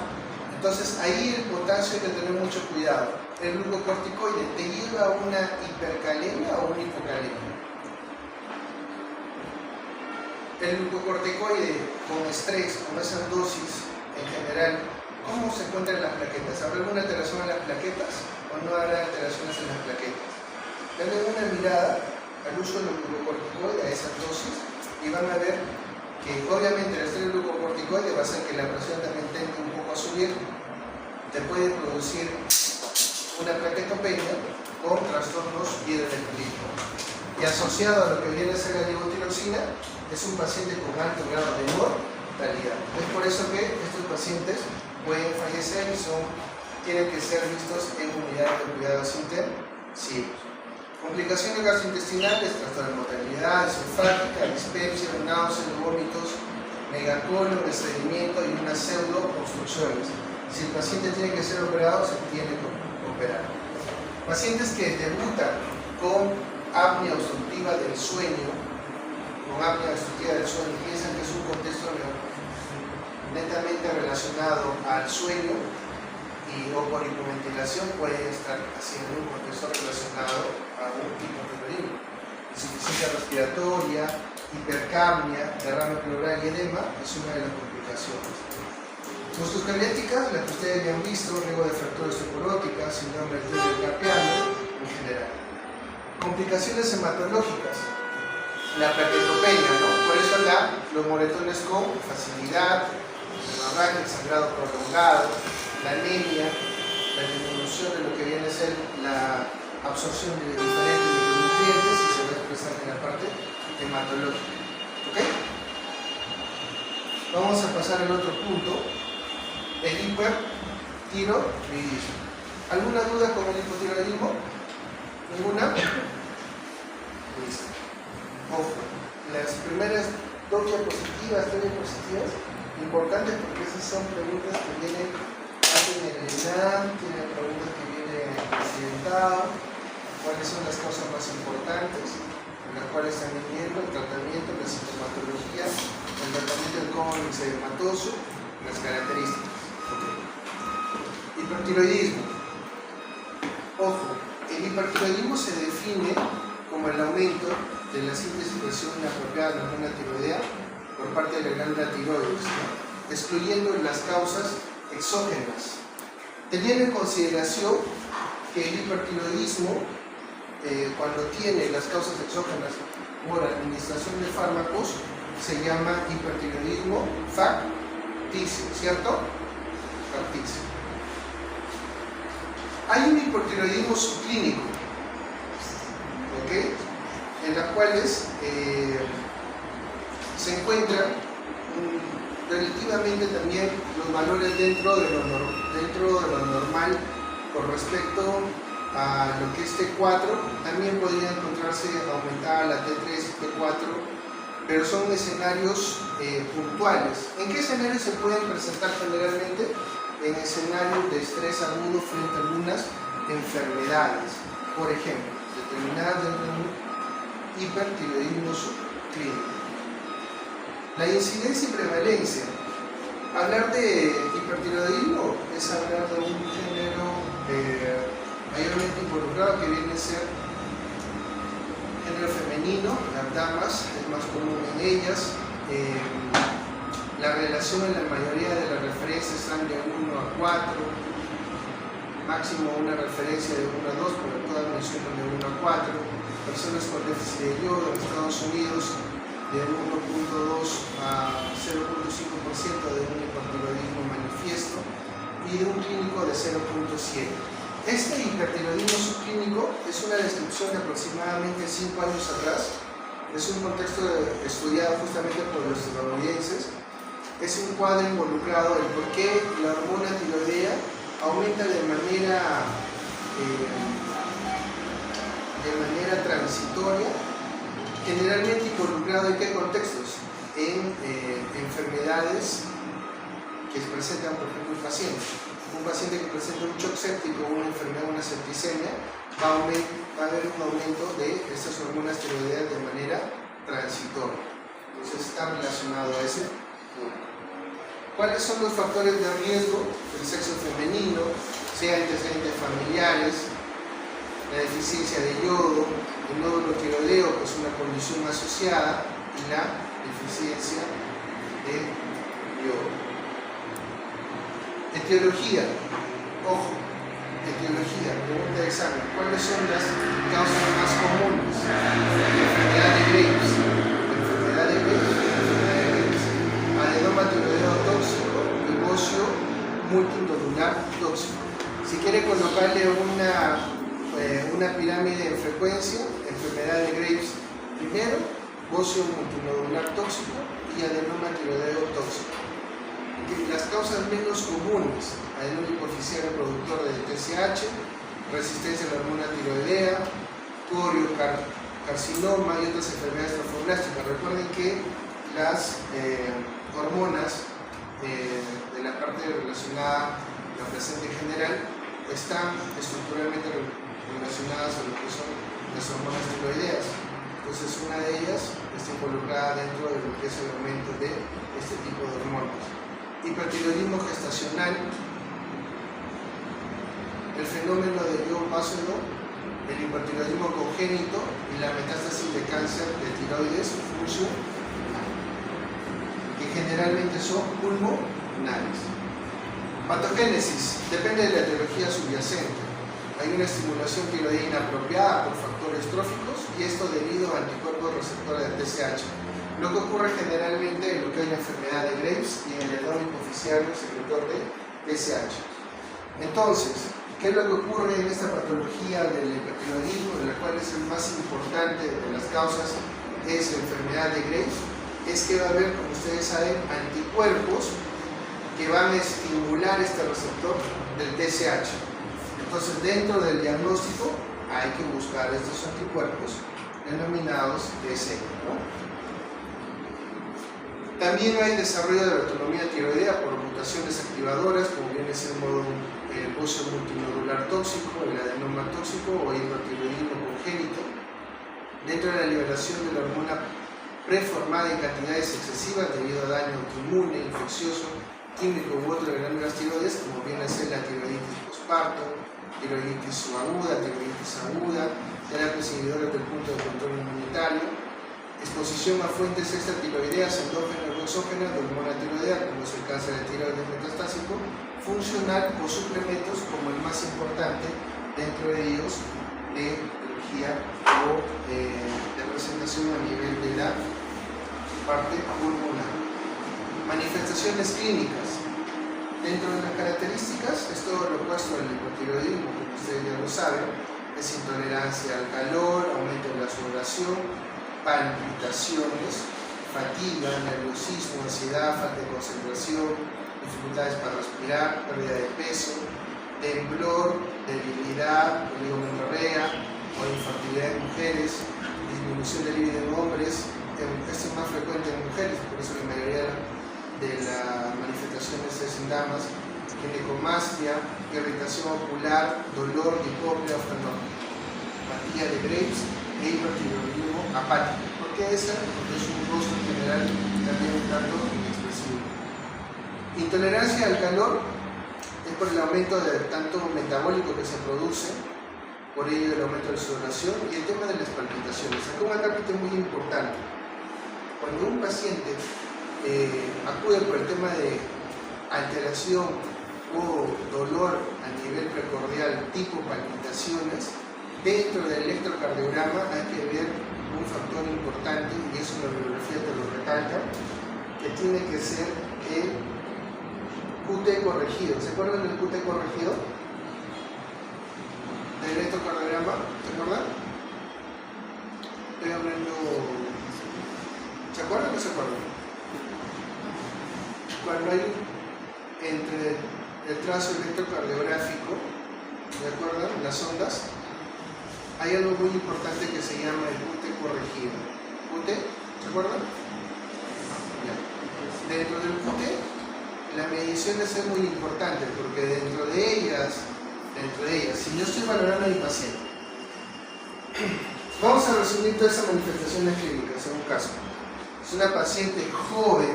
Entonces ahí el potasio hay que tener mucho cuidado. El glucocorticoide te lleva a una hipercalemia o una hipocalemia. El glucocorticoide con estrés, con esas dosis en general, ¿cómo se encuentran las plaquetas? ¿Habrá alguna alteración en las plaquetas o no habrá alteraciones en las plaquetas? Denle una mirada al uso del glucocorticoide a esas dosis y van a ver que obviamente el estrés del glucocorticoide va a hacer que la presión también tende un poco a subir, te puede producir una plaquetopenia con trastornos hidroeléctricos. Y asociado a lo que viene a ser la levotiroxina, es un paciente con alto grado de mortalidad. Es por eso que estos pacientes pueden fallecer y tienen que ser vistos en unidades de cuidados intensivos. Complicaciones gastrointestinales, trastorno de mortalidad, esofágica, dispepsia, náuseas, vómitos, megacolon, estreñimiento y unas pseudo-obstrucciones. Si el paciente tiene que ser operado, se tiene que operar. Pacientes que debutan con apnea obstructiva del sueño, piensan que es un contexto netamente relacionado al sueño o por hipoventilación, puede estar haciendo un contexto relacionado a un hipotiroidismo. Insuficiencia respiratoria, hipercapnia, derrame pleural y edema es una de las complicaciones. Musculoesqueléticas, las que ustedes ya han visto, riesgo de fractura osteoporótica, síndrome del túnel carpiano en general. Complicaciones hematológicas, la plaquetopenia, ¿no? Por eso los moretones con facilidad, hemorragia, el sangrado prolongado, la anemia, la disminución de lo que viene a ser la absorción de diferentes micronutrientes y se va a expresar en la parte hematológica. ¿Ok? Vamos a pasar al otro punto, el hipertiroidismo. ¿Alguna duda con el hipotiroidismo? ¿Ninguna? Listo. Ojo, las primeras 2 diapositivas, 3 diapositivas, importantes porque esas son preguntas que vienen en el ENAM, tienen preguntas que vienen accidentado, cuáles son las causas más importantes, en las cuales también viendo el tratamiento, la sintomatología, el tratamiento del cómodo edematoso, las características. Okay. Hipertiroidismo. Ojo, el hipertiroidismo se define como el aumento de la síntesis de presión inapropiada de la hormona tiroidea por parte de la glándula tiroides, ¿no? Excluyendo las causas exógenas. Teniendo en consideración que el hipertiroidismo, cuando tiene las causas exógenas por administración de fármacos, se llama hipertiroidismo facticio, ¿cierto? Facticio. Hay un hipertiroidismo subclínico, ¿ok? En las cuales se encuentran relativamente también los valores dentro de lo normal con respecto a lo que es T4, también podría encontrarse aumentada la T3 y T4, pero son escenarios puntuales. ¿En qué escenarios se pueden presentar generalmente? En escenarios de estrés agudo frente a algunas enfermedades, por ejemplo, determinadas dentro de un hipertiroidismo subclínico. La incidencia y prevalencia. Hablar de hipertiroidismo es hablar de un género mayormente involucrado que viene a ser género femenino, las damas, es más común en ellas. La relación en la mayoría de las referencias están de 1 a 4, máximo una referencia de 1 a 2, pero todas mencionan de 1 a 4. Personas con déficit de yodo en Estados Unidos de 1.2 a 0.5% de un hipertiroidismo manifiesto y de un clínico de 0.7. Este hipertiroidismo subclínico es una descripción de aproximadamente 5 años atrás. Es un contexto estudiado justamente por los estadounidenses. Es un cuadro involucrado en por qué la hormona tiroidea aumenta de manera transitoria, generalmente involucrado en qué contextos, en enfermedades que se presentan, por ejemplo, un paciente que presenta un shock séptico, una enfermedad, una septicemia, va a haber un aumento de estas hormonas tiroideas de manera transitoria. Entonces está relacionado a ese punto. ¿Cuáles son los factores de riesgo del sexo femenino? Sea antecedentes familiares, la deficiencia de yodo, el nódulo tiroideo, que es una condición asociada, y la deficiencia de yodo. Etiología, ojo, etiología, pregunta de examen. ¿Cuáles son las causas más comunes? Enfermedad de Graves, adenoma tiroideo tóxico y bocio multinodular tóxico. Si quiere colocarle una pirámide en frecuencia, enfermedad de Graves primero, bocio multinodular tóxico y adenoma tiroideo tóxico. Las causas menos comunes: adenoma hipoficial productor de TSH, resistencia a la hormona tiroidea, coriocarcinoma y otras enfermedades trofoblásticas. Recuerden que las hormonas de la parte relacionada a la placenta en general están estructuralmente relacionadas a lo que son las hormonas tiroideas. Entonces una de ellas está involucrada dentro de lo que es el aumento de este tipo de hormonas. Hipertiroidismo gestacional, el fenómeno de Guillain-Barré, el hipertiroidismo congénito y la metástasis de cáncer de tiroides funcional, que generalmente son pulmonares. Patogénesis, depende de la etiología subyacente. Hay una estimulación tiroidea inapropiada por factores tróficos y esto debido a anticuerpos receptores de TSH. Lo que ocurre generalmente en lo que es la enfermedad de Graves y en el adenoma hipoficial secretor de TSH. Entonces, ¿qué es lo que ocurre en esta patología del hipertiroidismo, de la cual es el más importante de las causas, es la enfermedad de Graves? Es que va a haber, como ustedes saben, anticuerpos que van a estimular este receptor del TSH. Entonces, dentro del diagnóstico hay que buscar estos anticuerpos denominados TSH, ¿no? También hay desarrollo de la autonomía tiroidea por mutaciones activadoras, como viene siendo el bocio multinodular tóxico, el adenoma tóxico o hipertiroidismo congénito. Dentro de la liberación de la hormona preformada en cantidades excesivas debido a daño autoinmune, infeccioso, químico u otro de glándulas tiroides, como viene a ser la tiroiditis postparto, tiroiditis subaguda, tiroiditis aguda, terapias inhibidoras del punto de control inmunitario, exposición a fuentes extratiroideas, endógenas o exógenas de hormona tiroidea, como es el cáncer de tiroides metastásico, funcional o suplementos, como el más importante dentro de ellos, de etiología o de presentación a nivel de la parte pulmonar. Manifestaciones clínicas. Dentro de las características es todo lo opuesto al hipotiroidismo, como ustedes ya lo saben, es intolerancia al calor, aumento de la sudoración, palpitaciones, fatiga, nerviosismo, ansiedad, falta de concentración, dificultades para respirar, pérdida de peso, temblor, debilidad, oligomenorrea o infertilidad en mujeres, disminución del libido en hombres. Esto es más frecuente en mujeres, por eso la mayoría de las manifestaciones es en damas. Ginecomastia, irritación ocular, dolor, hipopnea, oftalmopatía de Graves e hipertiroidismo apático. ¿Por qué esa? Porque es un rostro en general también un tanto inexpresivo. Intolerancia al calor es por el aumento de tanto metabólico que se produce, por ello el aumento de sudoración y el tema de las palpitaciones. Acá un acápite muy importante. Cuando un paciente acude por el tema de alteración o dolor a nivel precordial tipo palpitaciones, dentro del electrocardiograma hay que ver un factor importante, y eso la bibliografía te lo recalca, que tiene que ser el QT corregido. ¿Se acuerdan del QT corregido? diagrama, ¿se acuerdan? Estoy hablando... ¿Se acuerdan o no se acuerdan? Cuando hay entre el trazo electrocardiográfico, ¿de acuerdo? Las ondas, hay algo muy importante que se llama el QT corregido. ¿QT? ¿Se acuerdan? Ya. Dentro del QT, la medición es muy importante porque dentro de ellas, si yo estoy valorando a mi paciente, vamos a resumir todas esas manifestaciones clínicas en un caso. Es una paciente joven,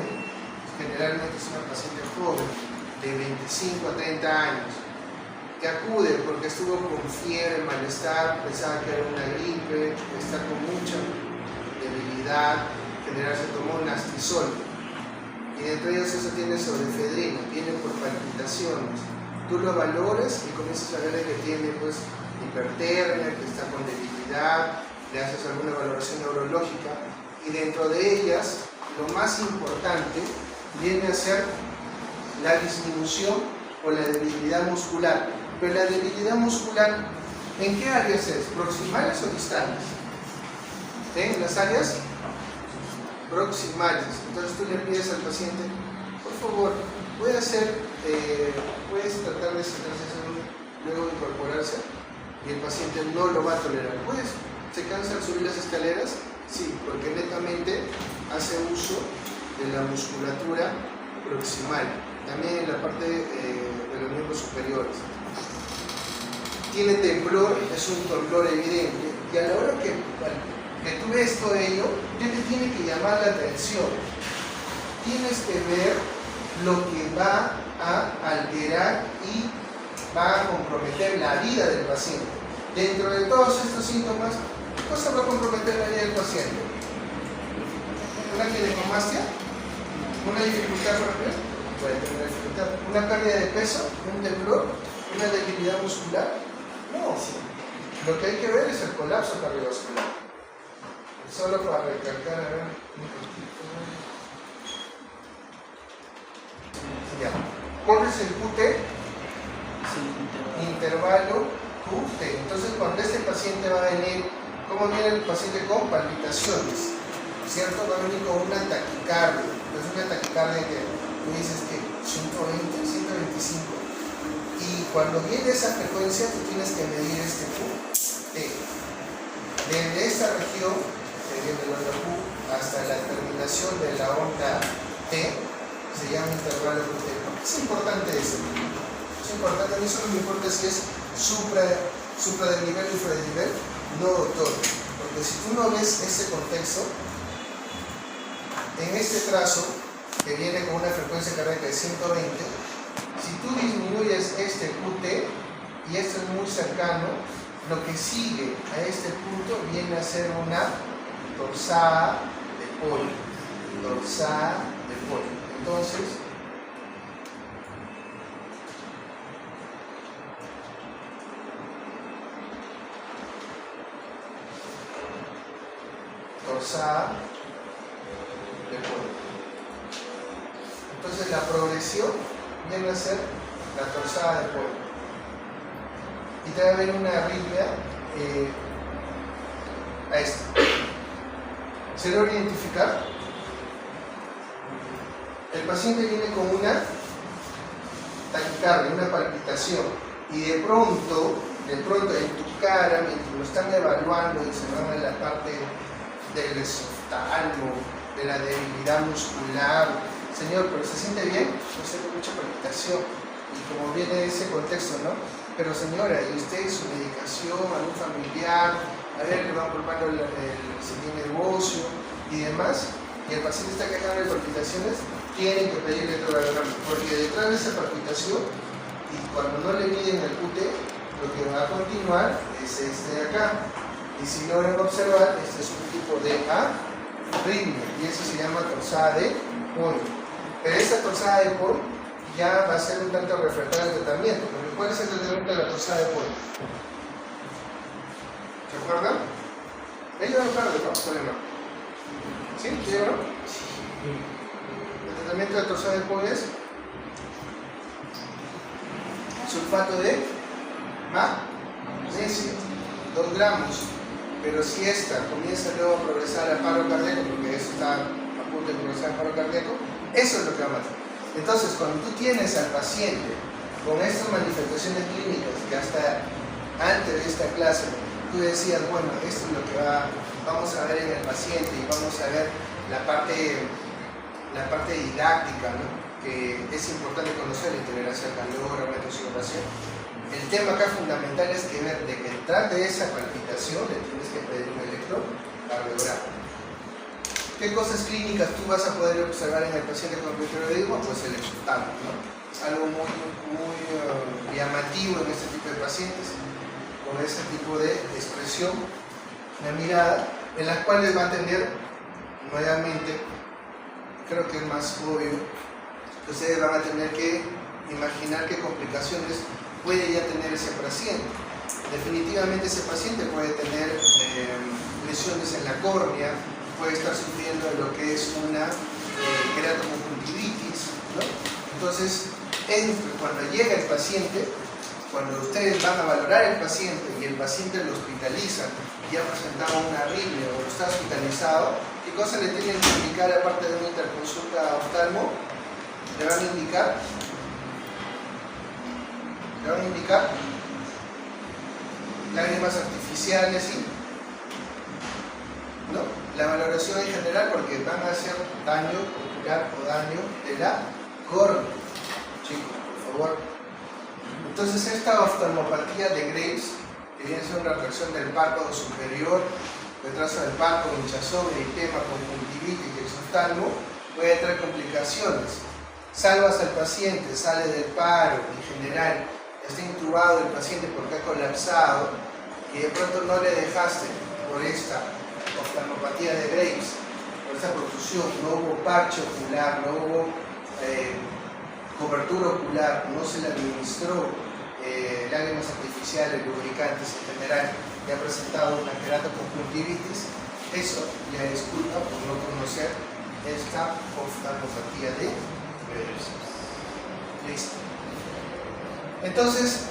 generalmente es una paciente joven, de 25 a 30 años, que acude porque estuvo con fiebre, malestar, pensaba que era una gripe, está con mucha debilidad, en general se tomó un astisol, y entre ellos eso tiene sobreefedrina, tiene por palpitaciones. Tú lo valores y comienzas a ver que tiene pues hipertermia, que está con debilidad, le haces alguna valoración neurológica, y dentro de ellas lo más importante viene a ser la disminución o la debilidad muscular. Pero la debilidad muscular, ¿en qué áreas es? ¿Proximales o distales? En las áreas proximales. Entonces tú le pides al paciente, por favor, puedes tratar de sentarse luego de incorporarse, y el paciente no lo va a tolerar. ¿Se cansa al subir las escaleras? Sí, porque netamente hace uso de la musculatura proximal, también en la parte de los miembros superiores. Tiene temblor, es un temblor evidente, y a la hora que tú ves todo ello, ya te tiene que llamar la atención. Tienes que ver lo que va a alterar y va a comprometer la vida del paciente. Dentro de todos estos síntomas, ¿qué cosa va a comprometer la vida del paciente? ¿Una ginecomastia? ¿Una dificultad para respirar? Puede tener dificultad. ¿Una pérdida de peso? ¿Un temblor? ¿Una debilidad muscular? No. Lo que hay que ver es el colapso cardiovascular. Solo para recalcar, a ver. Ya. Pones el QT, intervalo QT. Entonces, cuando este paciente va a venir, ¿cómo viene el paciente? Con palpitaciones, ¿cierto? Va a venir con una taquicardia. Es una taquicardia que tú dices que 120, 125. Y cuando viene esa frecuencia, tú tienes que medir este QT. Desde esta región, que viene el onda Q, hasta la terminación de la onda T, se llama intervalo QT. ¿Por qué es importante eso? Es importante, a mí solo me importa si es supradesnivel o infradesnivel, no doctor. Porque si tú no ves ese contexto, en este trazo, que viene con una frecuencia cardíaca de 120, si tú disminuyes este QT, y esto es muy cercano, lo que sigue a este punto viene a ser una torsada de polio. Torsada de polio. Entonces, torsada de polio. Entonces la progresión viene a ser la torsada de polio. Y te va a haber una arritmia a esta. ¿Se logra identificar? El paciente viene con una taquicardia, una palpitación, y de pronto en tu cara, mientras lo están evaluando y se van en la parte del esoftalmo, de la debilidad muscular, señor, pero ¿se siente bien? No sé, con mucha palpitación, y como viene ese contexto, ¿no? Pero señora, ¿y usted su medicación, algún familiar? A ver, le van culpando si tiene bocio y demás, y el paciente está quejando de palpitaciones, tienen que pedirle electrocardiograma, porque detrás de esa palpitación, y cuando no le miden el QT, lo que va a continuar es este de acá. Y si logran observar, este es un tipo de arritmia, y eso se llama torsada de polio. Pero esta torsada de polio ya va a ser un tanto refractaria al tratamiento. Porque ¿cuál es el tratamiento de la torsada de polio? ¿Se acuerdan? Ellos no tarde, ¿no? Todavía no. ¿Sí? ¿Sí o no? El tratamiento de torsada de polio es sulfato de magnesio. 2 gramos, pero si esta comienza luego a progresar al paro cardíaco, porque eso está a punto de progresar al paro cardíaco, eso es lo que va a matar. Entonces, cuando tú tienes al paciente con estas manifestaciones clínicas que hasta antes de esta clase tú decías, bueno, esto es lo que vamos a ver en el paciente y vamos a ver la parte didáctica, ¿no? Que es importante conocer, la intolerancia al calor, aumento de sudoración. El tema acá fundamental es que ver de que detrás de esa palpitación le tienes que pedir un electrocardiograma. ¿Qué cosas clínicas tú vas a poder observar en el paciente con hipotiroidismo? Pues el exophthalmo, ¿no? Algo muy llamativo en este tipo de pacientes, con ese tipo de expresión de mirada, en las cuales va a tener, nuevamente, creo que es más obvio, que ustedes van a tener que imaginar qué complicaciones puede ya tener ese paciente. Definitivamente ese paciente puede tener lesiones en la córnea, puede estar sufriendo de lo que es una queratoconjuntivitis, ¿no? Entonces, cuando llega el paciente, cuando ustedes van a valorar el paciente y el paciente lo hospitalizan y ha presentado una arritmia o está hospitalizado, ¿qué cosa le tienen que indicar aparte de una interconsulta oftalmo? Le van a indicar lágrimas artificiales y ¿no? La valoración en general, porque van a hacer daño ocular o daño de la córnea. Chicos, por favor. Entonces esta oftalmopatía de Graves, que viene a ser una reacción del párpado superior, retraso del párpado, hinchazón, eritema, conjuntivitis y exoftalmo, puede traer complicaciones. Salvas al paciente, sale del paro, en general está intubado el paciente porque ha colapsado y de pronto no le dejaste por esta oftalmopatía de Graves, por esta protusión, no hubo parche ocular, no hubo cobertura ocular, no se le administró lágrimas artificiales, lubricantes en general, y ha presentado una queratoconjuntivitis, eso ya es culpa por no conocer esta oftalmopatía de Graves. Listo. Entonces,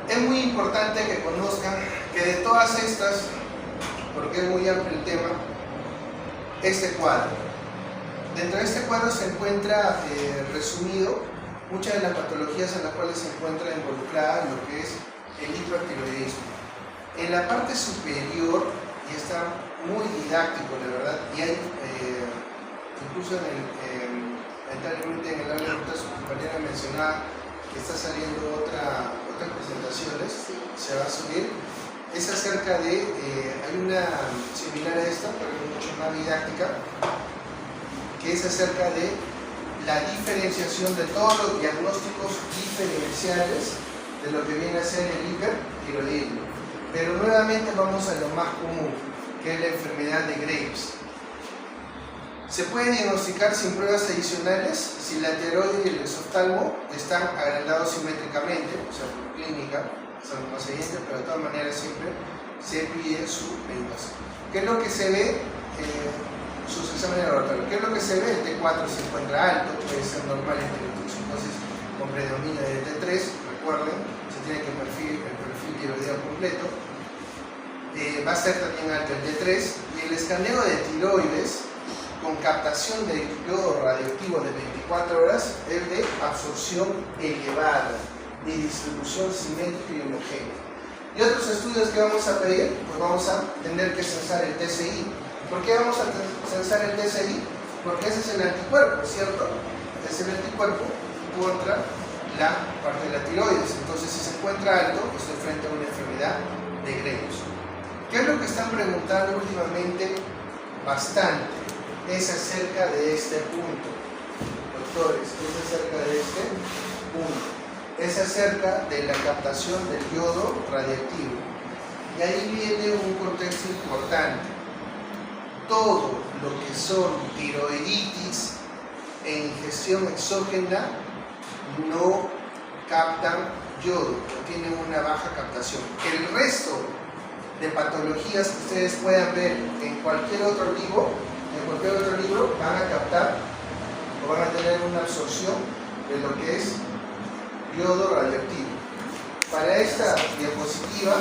es muy importante que conozcan que de todas estas, porque es muy amplio el tema, este cuadro. Dentro de este cuadro se encuentra resumido muchas de las patologías en las cuales se encuentra involucrada lo que es el hipertiroidismo. En la parte superior, y está muy didáctico, la verdad, y hay incluso lamentablemente en el aula de ruta su compañera mencionaba que está saliendo otras presentaciones, se va a subir. Es acerca de, hay una similar a esta, pero mucho más didáctica, que es acerca de la diferenciación de todos los diagnósticos diferenciales de lo que viene a ser el hipertiroidismo. Pero nuevamente vamos a lo más común, que es la enfermedad de Graves. Se puede diagnosticar sin pruebas adicionales si la tiroide y el exoftalmo están agrandados simétricamente, o sea, por clínica, son los siguientes, pero de todas maneras siempre se pide su medicación. ¿Qué es lo que se ve? Sus exámenes laboratorios. ¿Qué es lo que se ve? El T4 se encuentra alto, puede ser normal en entonces con predominio de T3, recuerden, se tiene que el perfil tiroideo completo. Va a ser también alto el T3 y el escaneo de tiroides con captación de yodo radioactivo de 24 horas es de absorción elevada y distribución simétrica y homogénea. Y otros estudios que vamos a pedir, pues vamos a tener que censar el TSI. ¿Por qué vamos a censar el TSI? Porque ese es el anticuerpo, ¿cierto? Es el anticuerpo contra la parte de la tiroides. Entonces, si se encuentra alto, estoy frente a una enfermedad de Graves. ¿Qué es lo que están preguntando últimamente bastante? Es acerca de este punto. Doctores, es acerca de este punto. Es acerca de la captación del yodo radiactivo. Y ahí viene un contexto importante. Todo lo que son tiroiditis e ingestión exógena no captan yodo, o tienen una baja captación. El resto de patologías que ustedes puedan ver en cualquier otro libro, van a captar o van a tener una absorción de lo que es yodo radioactivo. Para esta diapositiva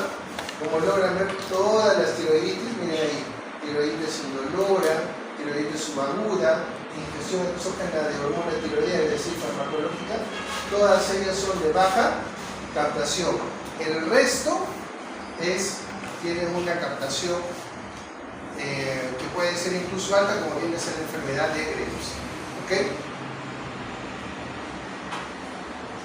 Como logran ver, todas las tiroiditis, miren ahí, tiroiditis indolora, tiroiditis subaguda, ingestión exógena de hormona tiroidea, es decir, farmacológica, todas ellas son de baja captación. El resto tienen una captación que puede ser incluso alta, como viene a ser la enfermedad de Graves. ¿Okay?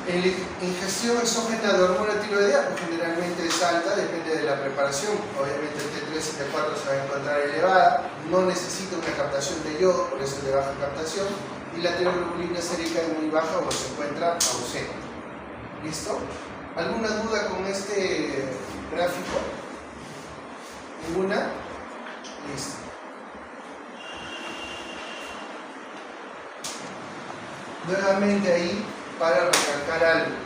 En la ingestión exógena de hormona tiroidea, pues generalmente es alta, depende de la preparación. Obviamente el T3 y T4 se va a encontrar elevada, no necesita una captación de yodo, por eso es de baja captación, y la tiroglobulina sérica es muy baja o se encuentra ausente. ¿Listo? ¿Alguna duda con este gráfico? ¿Ninguna? Listo. Nuevamente ahí, para recalcar algo,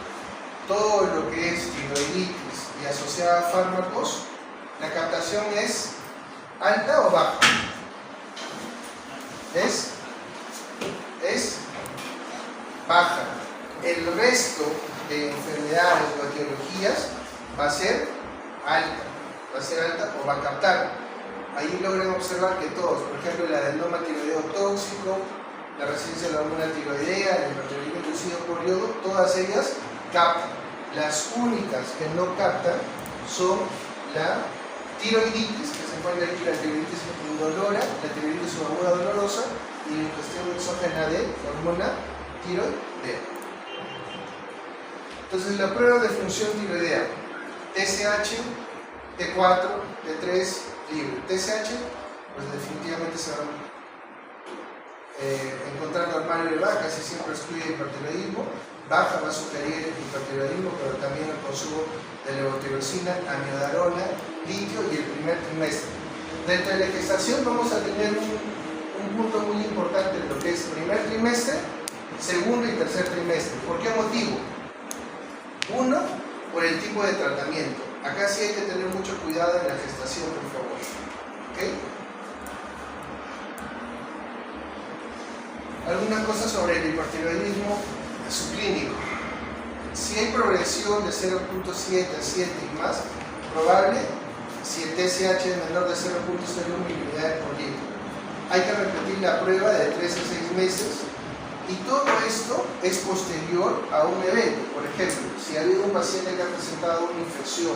todo lo que es tiroiditis y asociada a fármacos, la captación es alta o baja. Es baja. El resto de enfermedades o etiologías va a ser alta o va a captar. Ahí logran observar que todos, por ejemplo, el adenoma tiroideo tóxico, la resistencia a la hormona tiroidea, el hipertiroidismo inducido por yodo, todas ellas captan. Las únicas que no captan son la tiroiditis, que se encuentra aquí, la tiroiditis indolora, la tiroiditis subaguda dolorosa y la ingestión exógena de hormona tiroidea. Entonces, la prueba de función tiroidea, TSH, T4, T3, libre. TSH, pues definitivamente se va a encontrar normal y elevada, casi siempre excluye hipertiroidismo. Baja va a sugerir hipertiroidismo, pero también el consumo de levotiroxina, amiodarona, litio y el primer trimestre. Dentro de la gestación vamos a tener un punto muy importante en lo que es primer trimestre, segundo y tercer trimestre. ¿Por qué motivo? Uno, por el tipo de tratamiento. Acá sí hay que tener mucho cuidado en la gestación, por favor. ¿Okay? Alguna cosa sobre el hipertiroidismo subclínico. Si hay progresión de 0.7 a 7 y más, probable si el TSH es menor de 0.01 miliunidades por litro. Hay que repetir la prueba de 3 a 6 meses y todo esto es posterior a un evento. Por ejemplo, si ha habido un paciente que ha presentado una infección,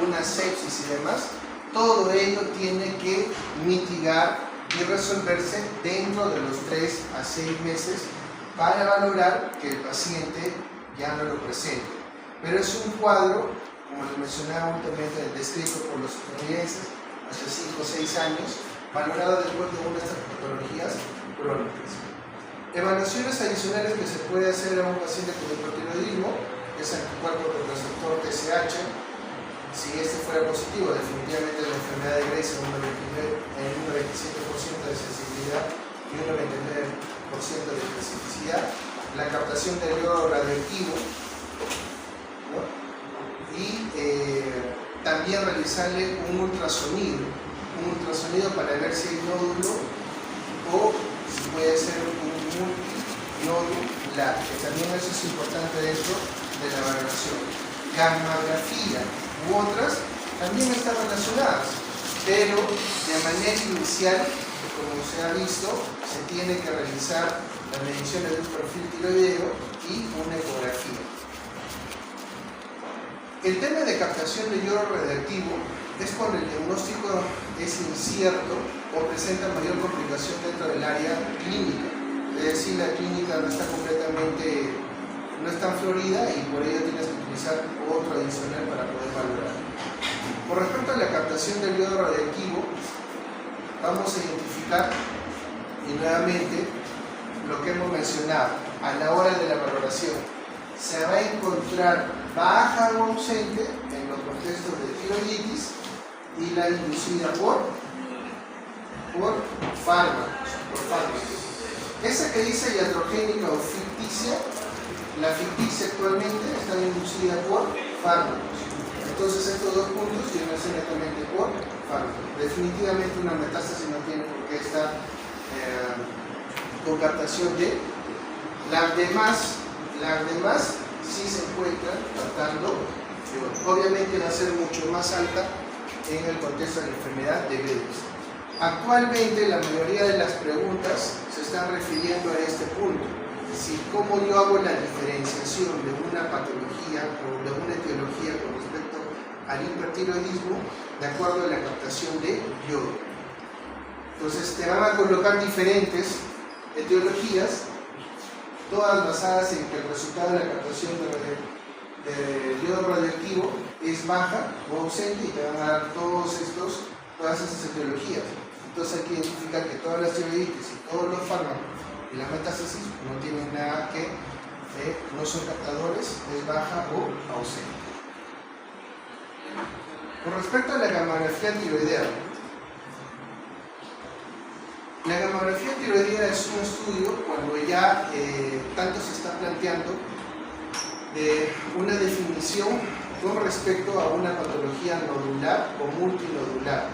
una sepsis y demás, todo ello tiene que mitigar y resolverse dentro de los 3 a 6 meses para valorar que el paciente ya no lo presente. Pero es un cuadro, como les mencionaba últimamente, descrito por los estadounidenses hace 5 o 6 años, valorado después de unas patologías crónicas. Evaluaciones adicionales que se puede hacer a un paciente con hipertiroidismo es anticuerpo del receptor TSH. Si este fuera positivo, definitivamente la enfermedad de Graves en un 27% de sensibilidad y un 99% de especificidad. La captación del yodo radioactivo, ¿no? Y también realizarle un ultrasonido para ver si hay nódulo o si puede ser un multinodular, que también eso es importante dentro de la valoración. Gammagrafía u otras también están relacionadas, pero de manera inicial, como se ha visto, se tiene que realizar las mediciones de un perfil tiroideo y una ecografía. El tema de captación de yodo radioactivo es cuando el diagnóstico es incierto o presenta mayor complicación dentro del área clínica, es decir, la clínica no está completamente, no es tan florida y por ello tienes que utilizar otro adicional para poder valorar. Por respecto a la captación del yodo radioactivo, vamos a identificar y nuevamente lo que hemos mencionado a la hora de la valoración. Se va a encontrar baja o ausente en los contextos de tiroiditis y la inducida por fármacos. Esa que dice iatrogénica o ficticia, la ficticia actualmente está inducida por fármacos. Entonces estos dos puntos tienen que ser netamente por fármacos. Definitivamente una metástasis no tiene por qué estar con captación de. Las demás sí se encuentran tratando, obviamente va a ser mucho más alta en el contexto de la enfermedad de Graves. Actualmente la mayoría de las preguntas se están refiriendo a este punto. Si cómo yo hago la diferenciación de una patología o de una etiología con respecto al hipertiroidismo de acuerdo a la captación de yodo. Entonces te van a colocar diferentes etiologías, todas basadas en que el resultado de la captación de yodo radioactivo es baja o ausente, y te van a dar todas esas etiologías. Entonces hay que identificar que todas las tiroiditis y todos los fármacos y la metástasis no tienen nada que no son captadores, es baja o ausente. Con respecto a la gamografía tiroidea, la gamografía tiroidea es un estudio cuando ya tanto se está planteando una definición con respecto a una patología nodular o multinodular,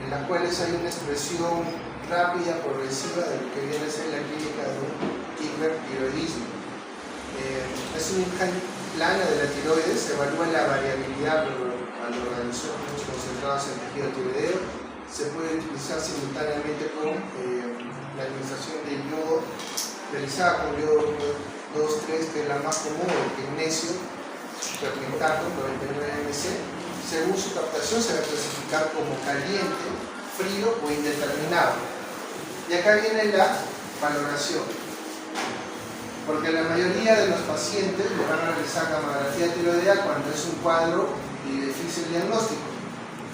en las cuales hay una expresión rápida, progresiva de lo que viene a ser la clínica de un hipertiroidismo. Es un plana de la tiroides, se evalúa la variabilidad al organismos concentrados en tejido tiroideo, se puede utilizar simultáneamente con la administración de yodo realizada con yodo 2,3, que es la más común, el magnesio fermentado, 99 mc. Según su captación se va a clasificar como caliente, frío o indeterminado. Y acá viene la valoración, porque la mayoría de los pacientes le van a realizar gamografía tiroidea cuando es un cuadro de difícil diagnóstico.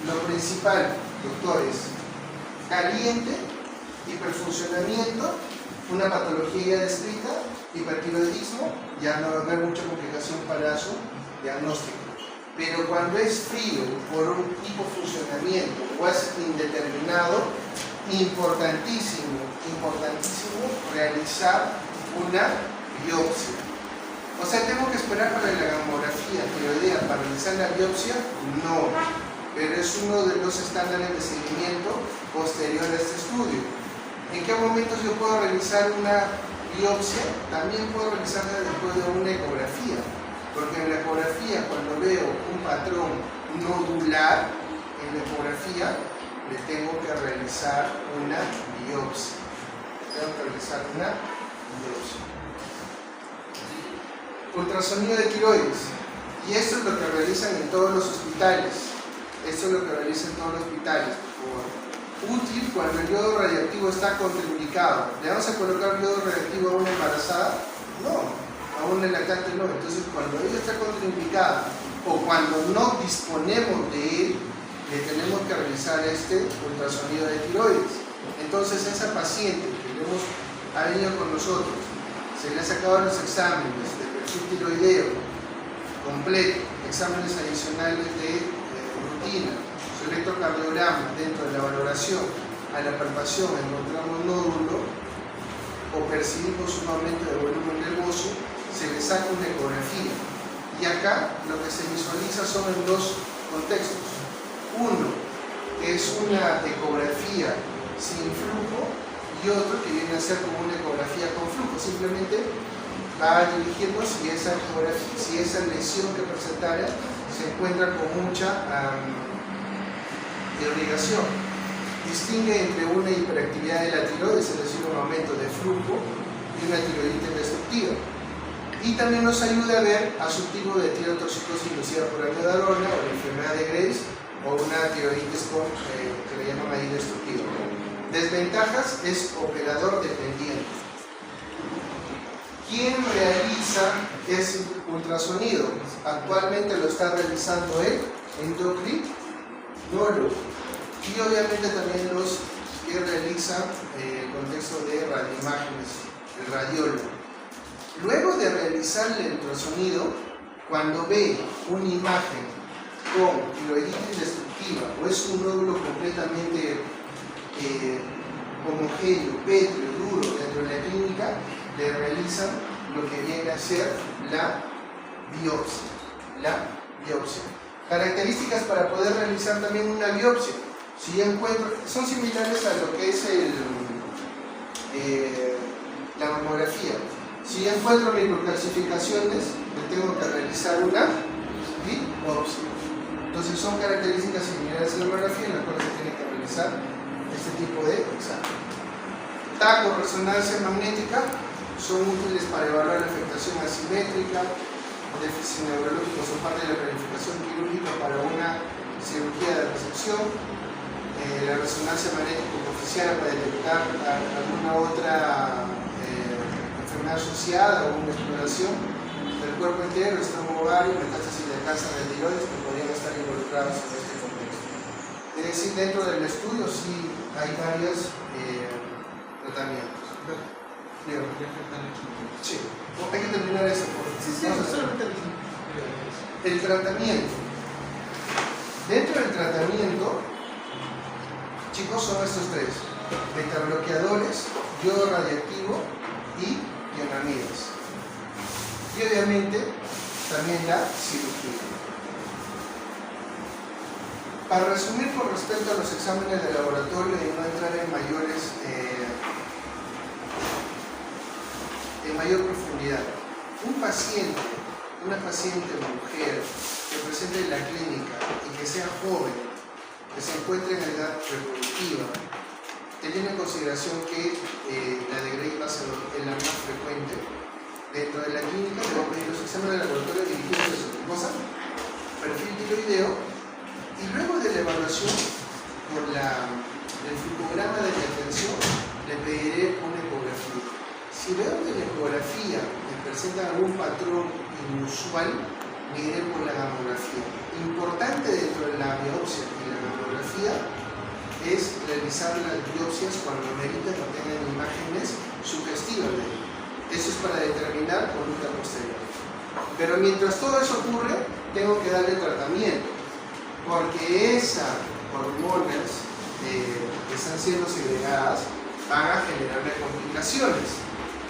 Lo principal, doctores, caliente, hiperfuncionamiento, una patología ya descrita, hipertiroidismo, ya no va a haber mucha complicación para su diagnóstico. Pero cuando es frío por un hipofuncionamiento o es indeterminado, importantísimo realizar una biopsia. O sea, ¿tengo que esperar para la gamografía tiroidea para realizar la biopsia? No, pero es uno de los estándares de seguimiento posterior a este estudio. ¿En qué momentos yo puedo realizar una biopsia? También puedo realizarla después de una ecografía, porque en la ecografía, cuando veo un patrón nodular en la ecografía, le tengo que realizar una biopsia. Ultrasonido de tiroides. Y esto es lo que realizan en todos los hospitales. Por favor. Útil cuando el yodo radioactivo está contraindicado. ¿Le vamos a colocar yodo radioactivo a una embarazada? No, a una lactante no. Entonces, cuando ella está contraindicada o cuando no disponemos de él, le tenemos que realizar este ultrasonido de tiroides. Entonces, esa paciente que ha venido con nosotros, se le ha sacado los exámenes de perfil tiroideo completo, exámenes adicionales de rutina, su electrocardiograma. Dentro de la valoración a la palpación encontramos nódulo o percibimos un aumento de volumen nervoso, se le saca una ecografía. Y acá lo que se visualiza son en dos contextos. Uno, que es una ecografía sin flujo, y otro que viene a ser como una ecografía con flujo. Simplemente va a dirigirnos si esa lesión que presentara se encuentra con mucha irrigación. Distingue entre una hiperactividad de la tiroides, es decir, un aumento de flujo, y una tiroiditis destructiva. Y también nos ayuda a ver a su tipo de tirotoxicosis inducida por amiodarona o la enfermedad de Graves, o una tiroiditis que le llaman ahí destructiva. Desventajas: es operador dependiente. ¿Quién realiza ese ultrasonido? Actualmente lo está realizando el endocrinólogo y obviamente también los que realizan el contexto de radioimágenes, el radiólogo. Luego de realizar el ultrasonido, cuando ve una imagen con tiroiditis destructiva o es un nódulo completamente homogéneo, pétreo, duro dentro de la clínica, le realizan lo que viene a ser la biopsia. Características para poder realizar también una biopsia. Si encuentro, son similares a lo que es la mamografía. Si encuentro microcalcificaciones, le tengo que realizar una biopsia. Entonces son características similares a la mamografía en las cuales se tiene que realizar este tipo de examen. TAC o resonancia magnética son útiles para evaluar la afectación asimétrica, déficit neurológico, son parte de la planificación quirúrgica para una cirugía de resección. La resonancia magnética oficial para detectar alguna otra enfermedad asociada o una exploración del cuerpo entero, estómago, ovario, metástasis de cáncer de tiroides que podrían estar involucrados en este contexto. Es decir, dentro del estudio sí hay varios tratamientos. Sí, hay que terminar eso. El tratamiento. Dentro del tratamiento, chicos, son estos tres: betabloqueadores, yodo radiactivo y ionamidas. Y obviamente también la cirugía. Para resumir con respecto a los exámenes de laboratorio y no entrar en mayor profundidad, una paciente mujer que presente en la clínica y que sea joven, que se encuentre en edad reproductiva, teniendo en consideración que la de Grey va a ser la más frecuente dentro de la clínica, le vamos a pedir los exámenes de laboratorio dirigidos a su cosa, perfil tiroideo, y luego de la evaluación por el flujograma de la atención le pediré una ecografía. Si veo que la ecografía me presenta algún patrón inusual, me iré por la gamografía. Importante dentro de la biopsia y la gamografía es realizar las biopsias cuando amerita que tengan imágenes sugestivas de ello. Eso es para determinar conducta posterior. Pero mientras todo eso ocurre, tengo que darle tratamiento, porque esas hormonas que están siendo segregadas van a generarle complicaciones.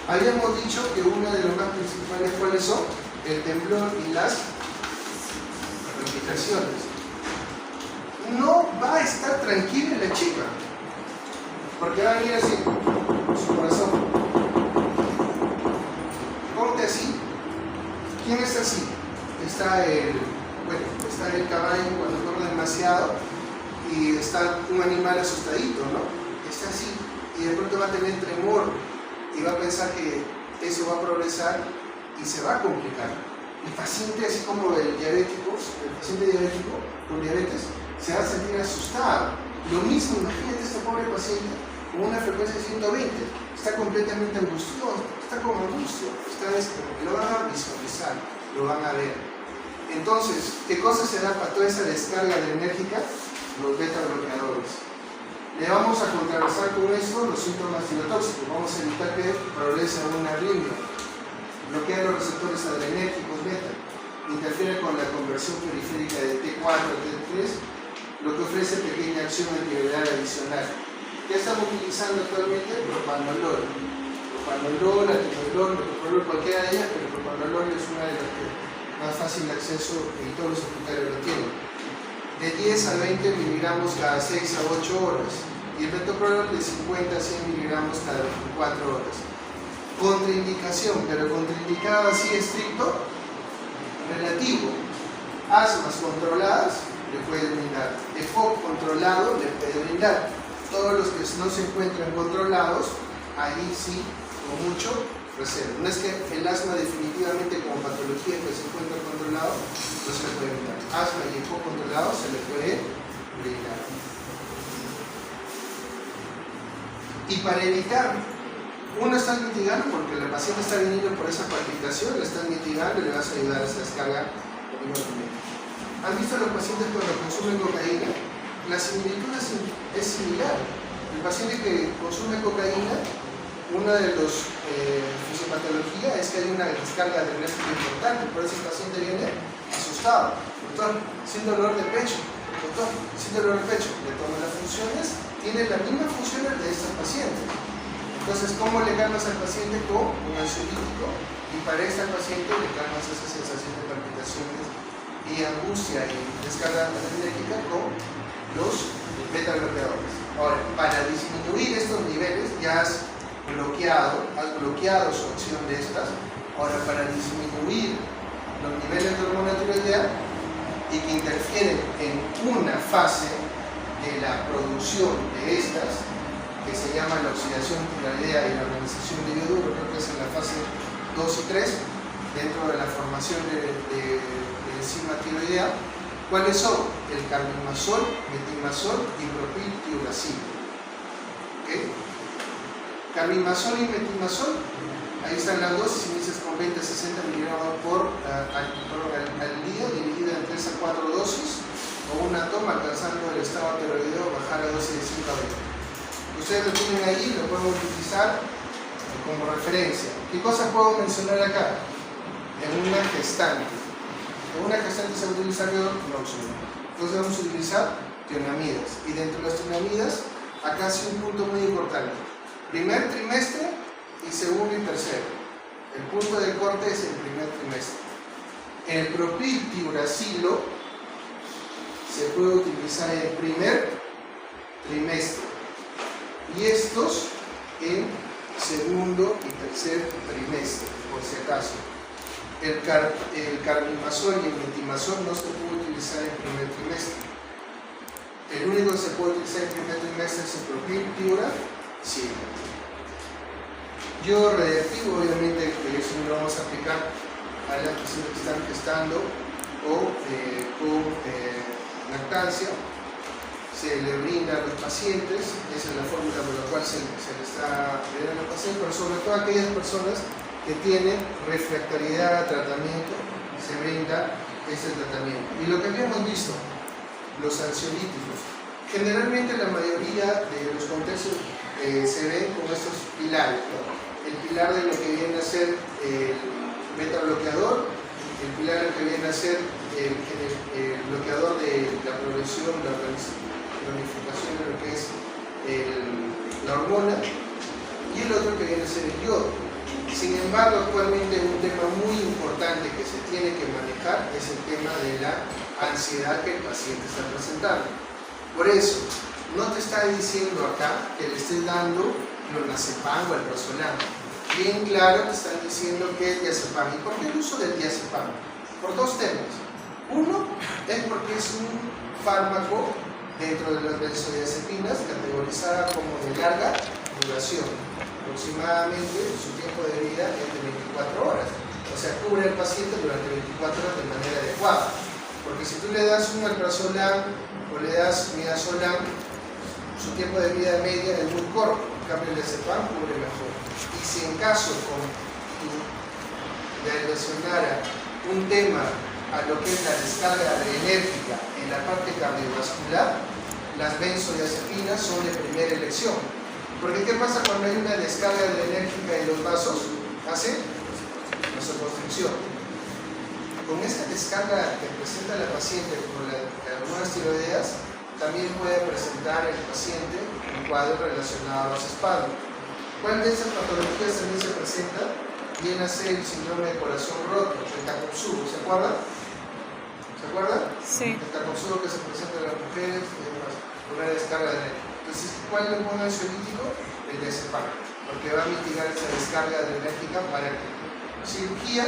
Habíamos dicho que una de las más principales, ¿cuáles son? El temblor y las complicaciones. No va a estar tranquila la chica, porque va a venir así, su corazón. Ponte así. ¿Quién está así? Está el caballo cuando corre demasiado y está un animal asustadito, ¿no? Está así y de pronto va a tener tremor y va a pensar que eso va a progresar y se va a complicar. El paciente, así como el paciente diabético con diabetes, se va a sentir asustado. Lo mismo, imagínate este pobre paciente con una frecuencia de 120, está completamente angustioso, está con angustia, lo van a visualizar, lo van a ver. Entonces, ¿qué cosa se da para toda esa descarga enérgica? Los beta bloqueadores. Le vamos a contrarrestar con esto los síntomas tirotóxicos, vamos a evitar que progrese a una arritmia, bloquea los receptores adrenérgicos beta, interfiere con la conversión periférica de T4 a T3, lo que ofrece pequeña acción antiviral adicional. ¿Qué estamos utilizando actualmente? Propanolol, atenolol, metoprolol, cualquiera de ellas, pero propanolol es una de las que más fácil de acceso y todos los hospitales lo tienen. De 10 a 20 miligramos cada 6 a 8 horas y el metoprolol de 50 a 100 miligramos cada 24 horas. Contraindicación, pero contraindicado así estricto, relativo. Asmas controladas le puede brindar. EPOC controlado le puede brindar. Todos los que no se encuentran controlados, ahí sí, con mucho reserva. No es que el asma definitivamente como patología que se encuentra controlado, no se le puede brindar. Asma y EPOC controlado se le puede brindar. Y para evitar, uno está mitigando porque la paciente está viniendo por esa palpitación, la están mitigando y le vas a ayudar a esa descarga enormemente. ¿Han visto a los pacientes cuando consumen cocaína? La similitud es similar. El paciente que consume cocaína, una de las fisiopatologías es que hay una descarga adrenérgica importante, por eso el paciente viene asustado. Doctor, sin dolor de pecho. Doctor, sin dolor de pecho. Le toman las funciones, tiene las mismas funciones de estos pacientes. Entonces, ¿cómo le calmas al paciente? Con un ansiolítico, y para esta paciente le calmas esa sensación de palpitaciones y angustia y descarga adrenérgica con los beta bloqueadores. Ahora, para disminuir estos niveles, ya has bloqueado su acción de estas. Ahora, para disminuir los niveles de hormona tiroidea, y que interfieren en una fase de la producción de estas, que se llama la oxidación tiroidea y la organización de iodo, creo que es en la fase 2 y 3, dentro de la formación de enzima tiroidea. ¿Cuáles son? El carbimazol, metimazol y propiltiuracil. ¿Okay? Carbimazol y metimazol, ahí están las dosis, inicias con 20-60 miligramos al día, dividida en 3 a 4 dosis, o una toma alcanzando el estado tiroideo, bajar a dosis de 5 a 20. Ustedes lo tienen ahí, lo pueden utilizar como referencia. ¿Qué cosas puedo mencionar acá? En una gestante. En una gestante se va a utilizar iodonoxona. Entonces vamos a utilizar tionamidas. Y dentro de las tionamidas, acá sí un punto muy importante. Primer trimestre y segundo y tercero. El punto de corte es el primer trimestre. El propiltiuracilo se puede utilizar en el primer trimestre. Y estos en segundo y tercer trimestre, por si acaso. El carbimazol y el metimazol no se puede utilizar en primer trimestre. El único que se puede utilizar en primer trimestre es el propiltiuracil. Yodo radiactivo, obviamente, que eso no lo vamos a aplicar a las personas que están gestando o con lactancia. Se le brinda a los pacientes, esa es la fórmula por la cual se le está brindando a los pacientes, pero sobre todo a aquellas personas que tienen refractariedad a tratamiento, se brinda ese tratamiento. Y lo que habíamos visto, los ansiolíticos, generalmente la mayoría de los contextos se ven con estos pilares, ¿no? El pilar de lo que viene a ser el beta-bloqueador, el pilar de lo que viene a ser el bloqueador de la progresión, la planificación de lo que es la hormona, y el otro que viene a ser el yodo. Sin embargo, actualmente un tema muy importante que se tiene que manejar es el tema de la ansiedad que el paciente está presentando. Por eso, no te está diciendo acá que le estés dando clonazepam o el prazolam. Bien claro te están diciendo que es diazepam. ¿Y por qué el uso del diazepam? Por dos temas. Uno es porque es un fármaco dentro de las benzodiazepinas categorizada como de larga duración. Aproximadamente su tiempo de vida es de 24 horas. O sea, cubre al paciente durante 24 horas de manera adecuada. Porque si tú le das un alprazolam o le das midazolam, su tiempo de vida media es muy corto. En cambio, el diazepam cubre mejor. Y si en caso le relacionara un tema a lo que es la descarga adrenérgica en la parte cardiovascular, las benzodiazepinas son de primera elección. Porque ¿qué pasa cuando hay una descarga adrenérgica en los vasos? Hace vasoconstricción. Con esta descarga que presenta la paciente por las hormonas tiroideas, también puede presentar el paciente un cuadro relacionado a los espasmos. ¿Cuál de esas patologías también se presenta? Viene a ser el síndrome de corazón roto, el Takotsubo, ¿se acuerdan? ¿Se acuerdan? Sí. El Takotsubo que se presenta en las mujeres, una descarga adrenérgica. Entonces, ¿cuál es el buen ansiolítico? El diazepam, porque va a mitigar esa descarga adrenérgica para que cirugía,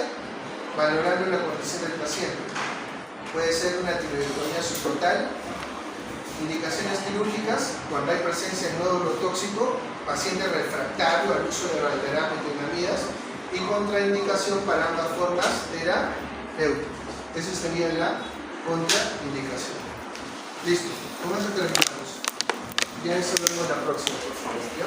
valorando la condición del paciente. Puede ser una tiroidectomía subtotal, indicaciones quirúrgicas cuando hay presencia de nódulo tóxico, paciente refractario al uso de radioterapia y tionamidas, y contraindicación para ambas formas terapéuticas. Eso sería la contraindicación. Listo, con eso terminamos. Ya eso vemos la próxima, por favor. ¿Ya?